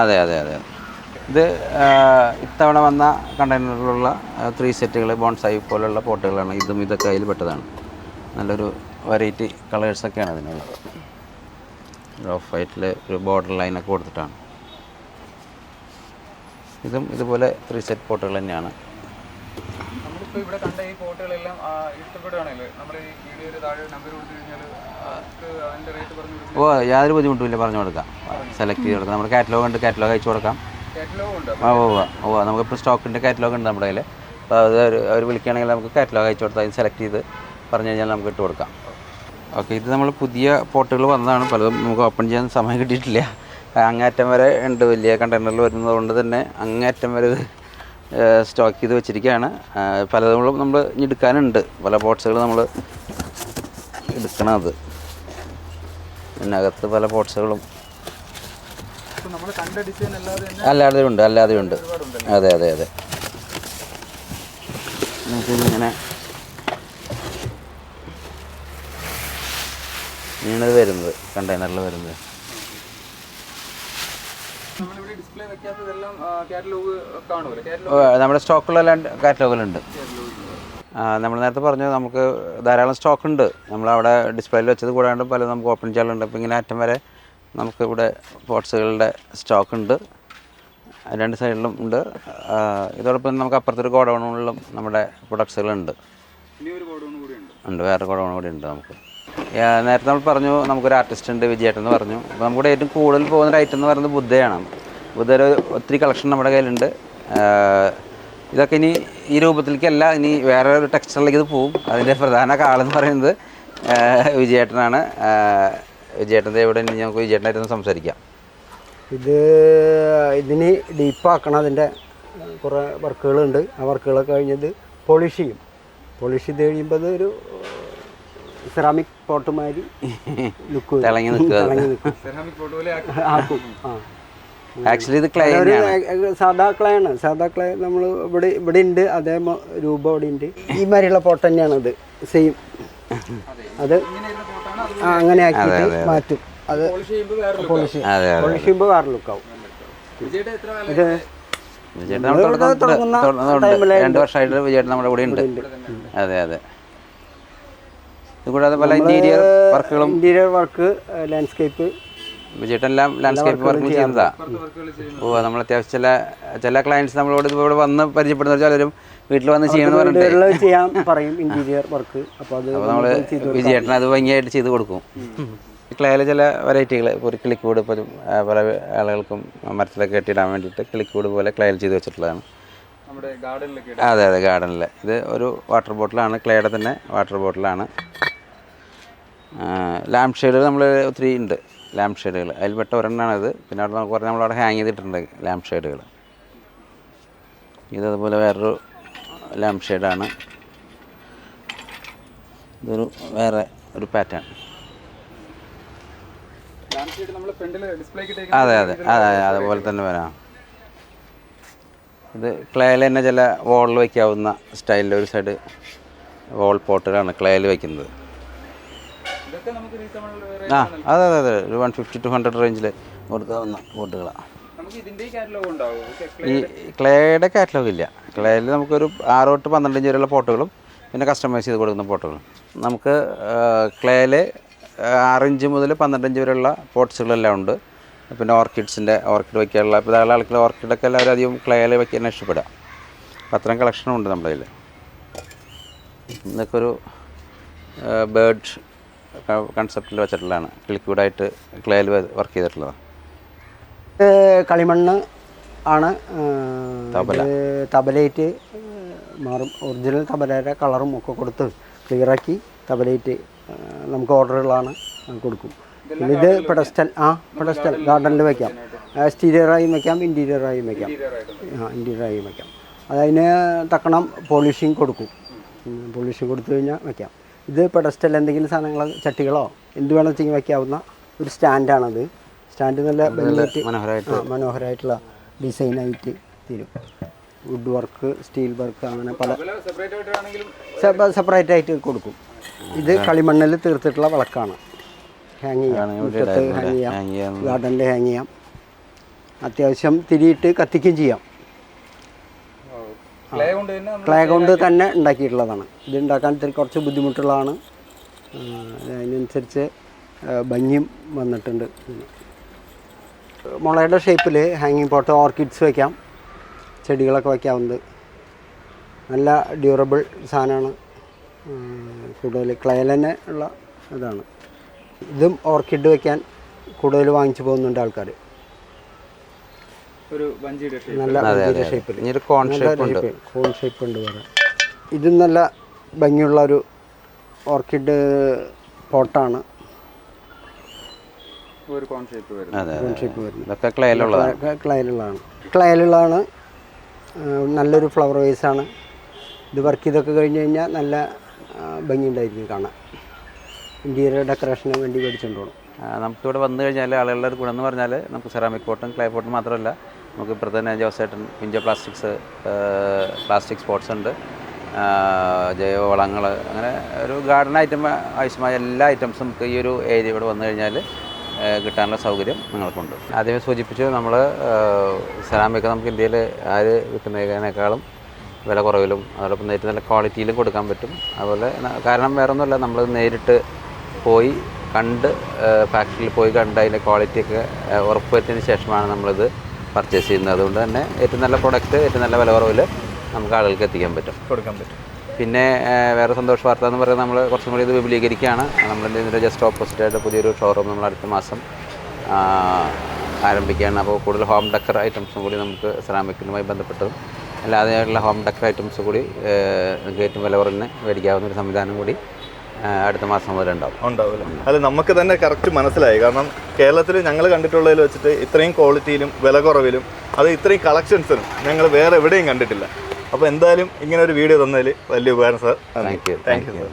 അതെ. ഇത് ഇത്തവണ വന്ന കണ്ടെയ്നറിലുള്ള 3 സെറ്റുകൾ ബോൺസായി പോലുള്ള പോട്ടുകളാണ്. ഇതൊക്കെ അതിൽ പെട്ടതാണ്. നല്ലൊരു വെറൈറ്റി കളേഴ്സൊക്കെയാണ് അതിനുള്ളത്. ഓഫ് വൈറ്റിൽ ഒരു ബോർഡർ ലൈനൊക്കെ കൊടുത്തിട്ടാണ്. ഇതും ഇതുപോലെ 3 സെറ്റ് പോട്ടുകൾ തന്നെയാണ്. നമ്മളിപ്പോൾ ഇവിടെ കണ്ട ഈ പോട്ടുകളെല്ലാം ഇഷ്ടപ്പെടുകയാണെങ്കിൽ നമ്മുടെ ഈ വീഡിയോയിൽ താഴെ നമ്പർ കൊടുത്തു കഴിഞ്ഞാൽ അതിൻ്റെ റേറ്റ് പറഞ്ഞു യാതൊരു ബുദ്ധിമുട്ടുമില്ല, പറഞ്ഞു കൊടുക്കാം. സെലക്ട് ചെയ്ത് കൊടുക്കാം. നമ്മുടെ കാറ്റലോഗ് അയച്ചു കൊടുക്കാം. നമുക്കിപ്പോൾ സ്റ്റോക്കിൻ്റെ കാറ്റലോഗ് ഉണ്ട് നമ്മുടെ കയ്യിൽ. അപ്പോൾ അത് അവർ വിളിക്കുകയാണെങ്കിൽ നമുക്ക് കാറ്റലോഗ് അയച്ചു കൊടുത്താൽ അതിന് സെലക്ട് ചെയ്ത് പറഞ്ഞു കഴിഞ്ഞാൽ നമുക്ക് ഇട്ട് കൊടുക്കാം. ഓക്കെ, ഇത് നമ്മൾ പുതിയ പോട്ടുകൾ വന്നതാണ്. പലതും നമുക്ക് ഓപ്പൺ ചെയ്യാൻ സമയം കിട്ടിയിട്ടില്ല. അങ്ങേറ്റം വരെ ഉണ്ട്, വലിയ കണ്ടെയ്നറിൽ വരുന്നത് കൊണ്ട് തന്നെ അങ്ങേറ്റം വരെ ഇത് സ്റ്റോക്ക് ചെയ്ത് വെച്ചിരിക്കുകയാണ്. പലതും നമ്മൾ എടുക്കാനുണ്ട്. പല പോട്ട്സുകൾ നമ്മൾ എടുക്കണത്. ഇതിനകത്ത് പല പോട്ട്സുകളും അല്ലാതെ ഉണ്ട്. അതെ. നമുക്കിങ്ങനെ ഇങ്ങനെയത് വരുന്നത് കണ്ടെയ്നറിൽ വരുന്നത്. നമ്മുടെ സ്റ്റോക്കുകളെല്ലാം കാറ്റലോഗിലുണ്ട്. നമ്മൾ നേരത്തെ പറഞ്ഞു നമുക്ക് ധാരാളം സ്റ്റോക്ക് ഉണ്ട്. നമ്മളവിടെ ഡിസ്പ്ലേയിൽ വെച്ചത് കൂടാണ്ട് പല നമുക്ക് ഓപ്പൺ ചെയ്യാറുണ്ട്. അപ്പോൾ ഇങ്ങനെ അറ്റം വരെ നമുക്ക് ഇവിടെ പോട്ട്സുകളുടെ സ്റ്റോക്ക് ഉണ്ട്. 2 സൈഡിലും ഉണ്ട്. ഇതോടൊപ്പം നമുക്ക് അപ്പുറത്തൊരു ഗോഡൗണുകളിലും നമ്മുടെ പ്രൊഡക്ട്സുകളുണ്ട്. വേറെ ഗോഡൗൺ കൂടി ഉണ്ട് നമുക്ക്. നേരത്തെ നമ്മൾ പറഞ്ഞു നമുക്കൊരു ആർട്ടിസ്റ്റ് ഉണ്ട്, വിജയേട്ടൻ എന്ന് പറഞ്ഞു. അപ്പോൾ നമുക്കിവിടെ ഏറ്റവും കൂടുതൽ പോകുന്നൊരു ഐറ്റം എന്ന് പറയുന്നത് ബുദ്ധയാണ്. ബുദ്ധയുടെ ഒത്തിരി കളക്ഷൻ നമ്മുടെ കയ്യിലുണ്ട്. ഇതൊക്കെ ഇനി ഈ രൂപത്തിലേക്കല്ല, ഇനി വേറെ ഒരു ടെക്സ്ചറിലേക്ക് ഇത് പോവും. അതിൻ്റെ പ്രധാന കാളെന്ന് പറയുന്നത് വിജയേട്ടനാണ്. വിജയേട്ടൻ്റെ എവിടെ നമുക്ക് വിജയേട്ടനായിട്ടൊന്ന് സംസാരിക്കാം. ഇതിന് ഡീപ്പാക്കണം. അതിൻ്റെ കുറേ വർക്കുകളുണ്ട്. ആ വർക്കുകളൊക്കെ കഴിഞ്ഞത് പോളിഷ് ചെയ്യും. പോളിഷ് ചെയ്ത് കഴിയുമ്പോൾ അതൊരു സെറാമിക് പോട്ട് മാതിരി ലുക്ക് തിളങ്ങി ആക്കും. ആക്ച്വലി ഇത് ക്ലേ സാധാ ക്ലേ ആണ്. സാധാ ക്ലേ നമ്മൾ ഇവിടെ ഉണ്ട്. അതേ രൂപം ഇവിടെ ഉണ്ട്. ഈ മാതിരിയുള്ള പോട്ട് തന്നെയാണ് ഇത്. സെയിം അത് അങ്ങനെ ആക്കിയിട്ട് മാറ്റും. അത് പോളിഷ് ചെയ്യുമ്പോൾ വേറെ ലുക്കാവും. ഇത് 2 വർഷമായിട്ട് വിജയേട്ടൻ നമ്മുടെ കൂടെ ഉണ്ട്. അതെ. ഇതുകൂടാതെ പല ഇന്റീരിയർ വർക്ക്, ലാൻഡ്സ്കേപ്പ്. വിജയേട്ടൻ എല്ലാം ലാൻഡ്സ്കേപ്പ് വർക്ക് ചെയ്യുന്നതാ. നമ്മൾ അത്യാവശ്യം ചില ക്ലയൻസ് നമ്മളോട് ഇവിടെ വന്ന് പരിചയപ്പെടുന്ന ചിലരും വീട്ടിൽ വന്ന് ചെയ്യണമെന്ന് പറഞ്ഞിട്ട് ചെയ്യാൻ പറയും ഇന്റീരിയർ വർക്ക്. അപ്പോൾ നമ്മൾ വിജയേട്ടൻ അത് ഭംഗിയായിട്ട് ചെയ്ത് കൊടുക്കും. ക്ലേയിൽ ചില വെറൈറ്റികൾ, ഒരു ക്ലിക്കൂഡ് ഇപ്പോൾ പല ആളുകൾക്കും മരത്തിലൊക്കെ കെട്ടിയിടാൻ വേണ്ടിയിട്ട് ക്ലിക്കൂഡ് പോലെ ക്ലേയിൽ ചെയ്ത് വെച്ചിട്ടുള്ളതാണ്. അതെ, ഗാർഡനിൽ. ഇത് ഒരു വാട്ടർ ബോട്ടിലാണ്, ക്ലേയുടെ തന്നെ വാട്ടർ ബോട്ടിലാണ്. ലാംപ് ഷെയ്ഡുകൾ നമ്മൾ ഒത്തിരി ഉണ്ട്. ലാംപ് ഷെയ്ഡുകൾ അതിൽപ്പെട്ട ഒരെണ്ണമാണിത്. പിന്നെ അവിടെ നമുക്ക് പറഞ്ഞാൽ നമ്മളവിടെ ഹാങ് ചെയ്തിട്ടുണ്ട് ലാംപ് ഷെയ്ഡുകൾ. ഇതതുപോലെ വേറൊരു ലാംപ് ഷെയ്ഡാണ്. ഇതൊരു വേറെ ഒരു പാറ്റേൺ. അതെ, അതുപോലെ തന്നെ വരാം. ഇത് ക്ലേയിൽ തന്നെ ചില വോളിൽ വയ്ക്കാവുന്ന സ്റ്റൈലിൽ ഒരു സൈഡ് വോൾ പോട്ടുകളാണ് ക്ലേയിൽ വയ്ക്കുന്നത്. അതെ, ഒരു 150 to 100 റേഞ്ചിൽ കൊടുക്കാവുന്ന പോട്ടുകളാണ്. ഈ ക്ലേയുടെ കാറ്റലോഗ് ഇല്ല. ക്ലേയിൽ നമുക്കൊരു 6 തൊട്ട് 12 ഇഞ്ച് വരെയുള്ള പോട്ടുകളും പിന്നെ കസ്റ്റമൈസ് ചെയ്ത് കൊടുക്കുന്ന പോട്ടുകളും. നമുക്ക് ക്ലേയിൽ 6 ഇഞ്ച് മുതൽ 12 ഇഞ്ച് വരെയുള്ള പോട്ട്സുകളെല്ലാം ഉണ്ട്. പിന്നെ ഓർക്കിഡ് വയ്ക്കാനുള്ള ഇപ്പോൾ ധാരാളം ആൾക്കാർ ഓർക്കിഡൊക്കെ എല്ലാവരും അധികം ക്ലേയിൽ വയ്ക്കാൻ ഇഷ്ടപ്പെടുക. അപ്പോൾ അത്രയും കളക്ഷനും ഉണ്ട് നമ്മുടെ കയ്യിൽ. ഇതൊക്കെ ഒരു ബേർഡ് കൺസെപ്റ്റിൽ വെച്ചിട്ടുള്ളതാണ്. ലിക്വിഡായിട്ട് ക്ലേയിൽ വർക്ക് ചെയ്തിട്ടുള്ളതാണ്. കളിമണ്ണ് ആണ്. തബലയിട്ട് മാറും. ഒറിജിനൽ തബലയുടെ കളറും ഒക്കെ കൊടുത്ത് ക്ലിയറാക്കി തബലയിട്ട് നമുക്ക് ഓർഡറുകളാണ് കൊടുക്കും. പിന്നെ ഇത് പെഡസ്റ്റൽ ഗാർഡനിൽ വയ്ക്കാം. എക്സ്റ്റീരിയറായും വയ്ക്കാം, ഇൻറ്റീരിയറായും വയ്ക്കാം. ഇൻറ്റീരിയറായും വയ്ക്കാം. അതിന് തക്കണം പോളിഷിങ് കൊടുക്കും. പോളിഷിങ് കൊടുത്തു കഴിഞ്ഞാൽ വയ്ക്കാം. ഇത് പെഡസ്റ്റൽ എന്തെങ്കിലും സാധനങ്ങൾ, ചട്ടികളോ എന്ത് വേണമെങ്കിൽ വയ്ക്കാവുന്ന ഒരു സ്റ്റാൻഡാണത്. സ്റ്റാൻഡ് നല്ല മനോഹരമായിട്ടുള്ള ഡിസൈനായിട്ട് തീരും. വുഡ് വർക്ക്, സ്റ്റീൽ വർക്ക്, അങ്ങനെ പല സെപ്പറേറ്റ് ആയിട്ടാണെങ്കിലും സെപ്പറേറ്റ് ആയിട്ട് കൊടുക്കും. ഇത് കളിമണ്ണിൽ തീർത്തിട്ടുള്ള വിളക്കാണ്. ഹാങ് ചെയ്യാം, മുറ്റത്ത് ഹാങ് ചെയ്യാം, ഗാർഡനിൽ ഹാങ് ചെയ്യാം. അത്യാവശ്യം തിരിയിട്ട് കത്തിക്കുകയും ചെയ്യാം. ക്ലേ കൊണ്ട് തന്നെ ഉണ്ടാക്കിയിട്ടുള്ളതാണ്. ഇത് ഉണ്ടാക്കാൻ ഇത്തിരി കുറച്ച് ബുദ്ധിമുട്ടുള്ളതാണ്. അതിനനുസരിച്ച് ഭംഗിയും വന്നിട്ടുണ്ട്. മുളയുടെ ഷേപ്പിൽ ഹാങ്ങിങ് പോട്ട്, ഓർക്കിഡ്സ് വയ്ക്കാം, ചെടികളൊക്കെ വയ്ക്കാവുന്നത്. നല്ല ഡ്യൂറബിൾ സാധനമാണ്. കൂടുതൽ ക്ലേയിൽ തന്നെ ഉള്ള ഇതാണ്. ഇതും ഓർക്കിഡ് വയ്ക്കാൻ കൂടുതൽ വാങ്ങിച്ചു പോകുന്നുണ്ട് ആൾക്കാർ. ഒരു വഞ്ചിയുടെ നല്ല വഞ്ചിയുടെ ഷേപ്പിൽ കോൺ ഷേപ്പ് ഉണ്ട് വേറെ. ഇതും നല്ല ഭംഗിയുള്ള ഒരു ഓർക്കിഡ് പോട്ടാണ്. ഒരു കോൺ ഷേപ്പ് വരുന്നത്. ക്ലേയിലുള്ളതാണ്. നല്ലൊരു ഫ്ലവർ വേസാണ്. ഇത് വർക്ക് ചെയ്തൊക്കെ കഴിഞ്ഞ് കഴിഞ്ഞാൽ നല്ല ഭംഗി ഉണ്ടായിരിക്കും കാണാൻ. ഇൻറ്റീരിയർ ഡെക്കറേഷന് വേണ്ടി മേടിച്ചുകൊണ്ട് പോകണം. നമുക്കിവിടെ വന്നു കഴിഞ്ഞാൽ ആളുകളുടെ ഒരു ഗുണം എന്ന് പറഞ്ഞാൽ നമുക്ക് സെറാമിക് പോട്ടും ക്ലേ പോട്ടും മാത്രമല്ല, നമുക്ക് ഇപ്പോഴത്തെ തന്നെ ജോസേട്ടൻ പിഞ്ച പ്ലാസ്റ്റിക് സ്പോട്ട്സ് ഉണ്ട്, ജൈവവളങ്ങൾ, അങ്ങനെ ഒരു ഗാർഡൻ ഐറ്റം ആവശ്യമായ എല്ലാ ഐറ്റംസും നമുക്ക് ഈ ഒരു ഏരിയ ഇവിടെ വന്നു കഴിഞ്ഞാൽ കിട്ടാനുള്ള സൗകര്യം നിങ്ങൾക്കുണ്ട്. ആദ്യമേ സൂചിപ്പിച്ചു, നമ്മൾ സെറാമിക് നമുക്ക് ഇന്ത്യയിൽ ആര് വിൽക്കുന്നതിനേക്കാളും വില കുറവിലും അതോടൊപ്പം നേരിട്ട് നല്ല ക്വാളിറ്റിയിലും കൊടുക്കാൻ പറ്റും. അതുപോലെ കാരണം വേറെ ഒന്നുമല്ല, നമ്മൾ നേരിട്ട് പോയി കണ്ട് ഫാക്ടറിയിൽ പോയി കണ്ട് അതിൻ്റെ ക്വാളിറ്റിയൊക്കെ ഉറപ്പുവരുത്തിയതിന് ശേഷമാണ് നമ്മളിത് പർച്ചേസ് ചെയ്യുന്നത്. അതുകൊണ്ട് തന്നെ ഏറ്റവും നല്ല പ്രൊഡക്റ്റ് ഏറ്റവും നല്ല വില കുറവിൽ നമുക്ക് ആളുകൾക്ക് എത്തിക്കാൻ പറ്റും, കൊടുക്കാൻ പറ്റും. പിന്നെ വേറെ സന്തോഷ വാർത്ത എന്ന് പറയുന്നത്, നമ്മൾ കുറച്ചും കൂടി ഇത് വിപുലീകരിക്കുകയാണ്. നമ്മളിൻ്റെ ഇതിൻ്റെ ജസ്റ്റ് ഓപ്പോസിറ്റായിട്ട് പുതിയൊരു ഷോറൂം നമ്മൾ അടുത്ത മാസം ആരംഭിക്കുകയാണ്. അപ്പോൾ കൂടുതൽ ഹോം ഡെക്കർ ഐറ്റംസും കൂടി നമുക്ക് സെറാമിക്കുമായി ബന്ധപ്പെട്ടതും അല്ലാതെയുള്ള ഹോം ഡെക്കർ ഐറ്റംസ് കൂടി നമുക്ക് ഏറ്റവും വില കുറഞ്ഞ് മേടിക്കാവുന്ന ഒരു സംവിധാനം കൂടി അടുത്ത മാസം മുതൽ ഉണ്ടാവില്ല. അത് നമുക്ക് തന്നെ കറക്റ്റ് മനസ്സിലായി. കാരണം കേരളത്തിൽ ഞങ്ങൾ കണ്ടിട്ടുള്ളതിൽ വെച്ചിട്ട് ഇത്രയും ക്വാളിറ്റിയിലും വില കുറവിലും അത് ഇത്രയും കളക്ഷൻസിനും ഞങ്ങൾ വേറെ എവിടെയും കണ്ടിട്ടില്ല. അപ്പോൾ എന്തായാലും ഇങ്ങനെ ഒരു വീഡിയോ തന്നതിൽ വലിയ ഉപകാരം സാർ. Thank you.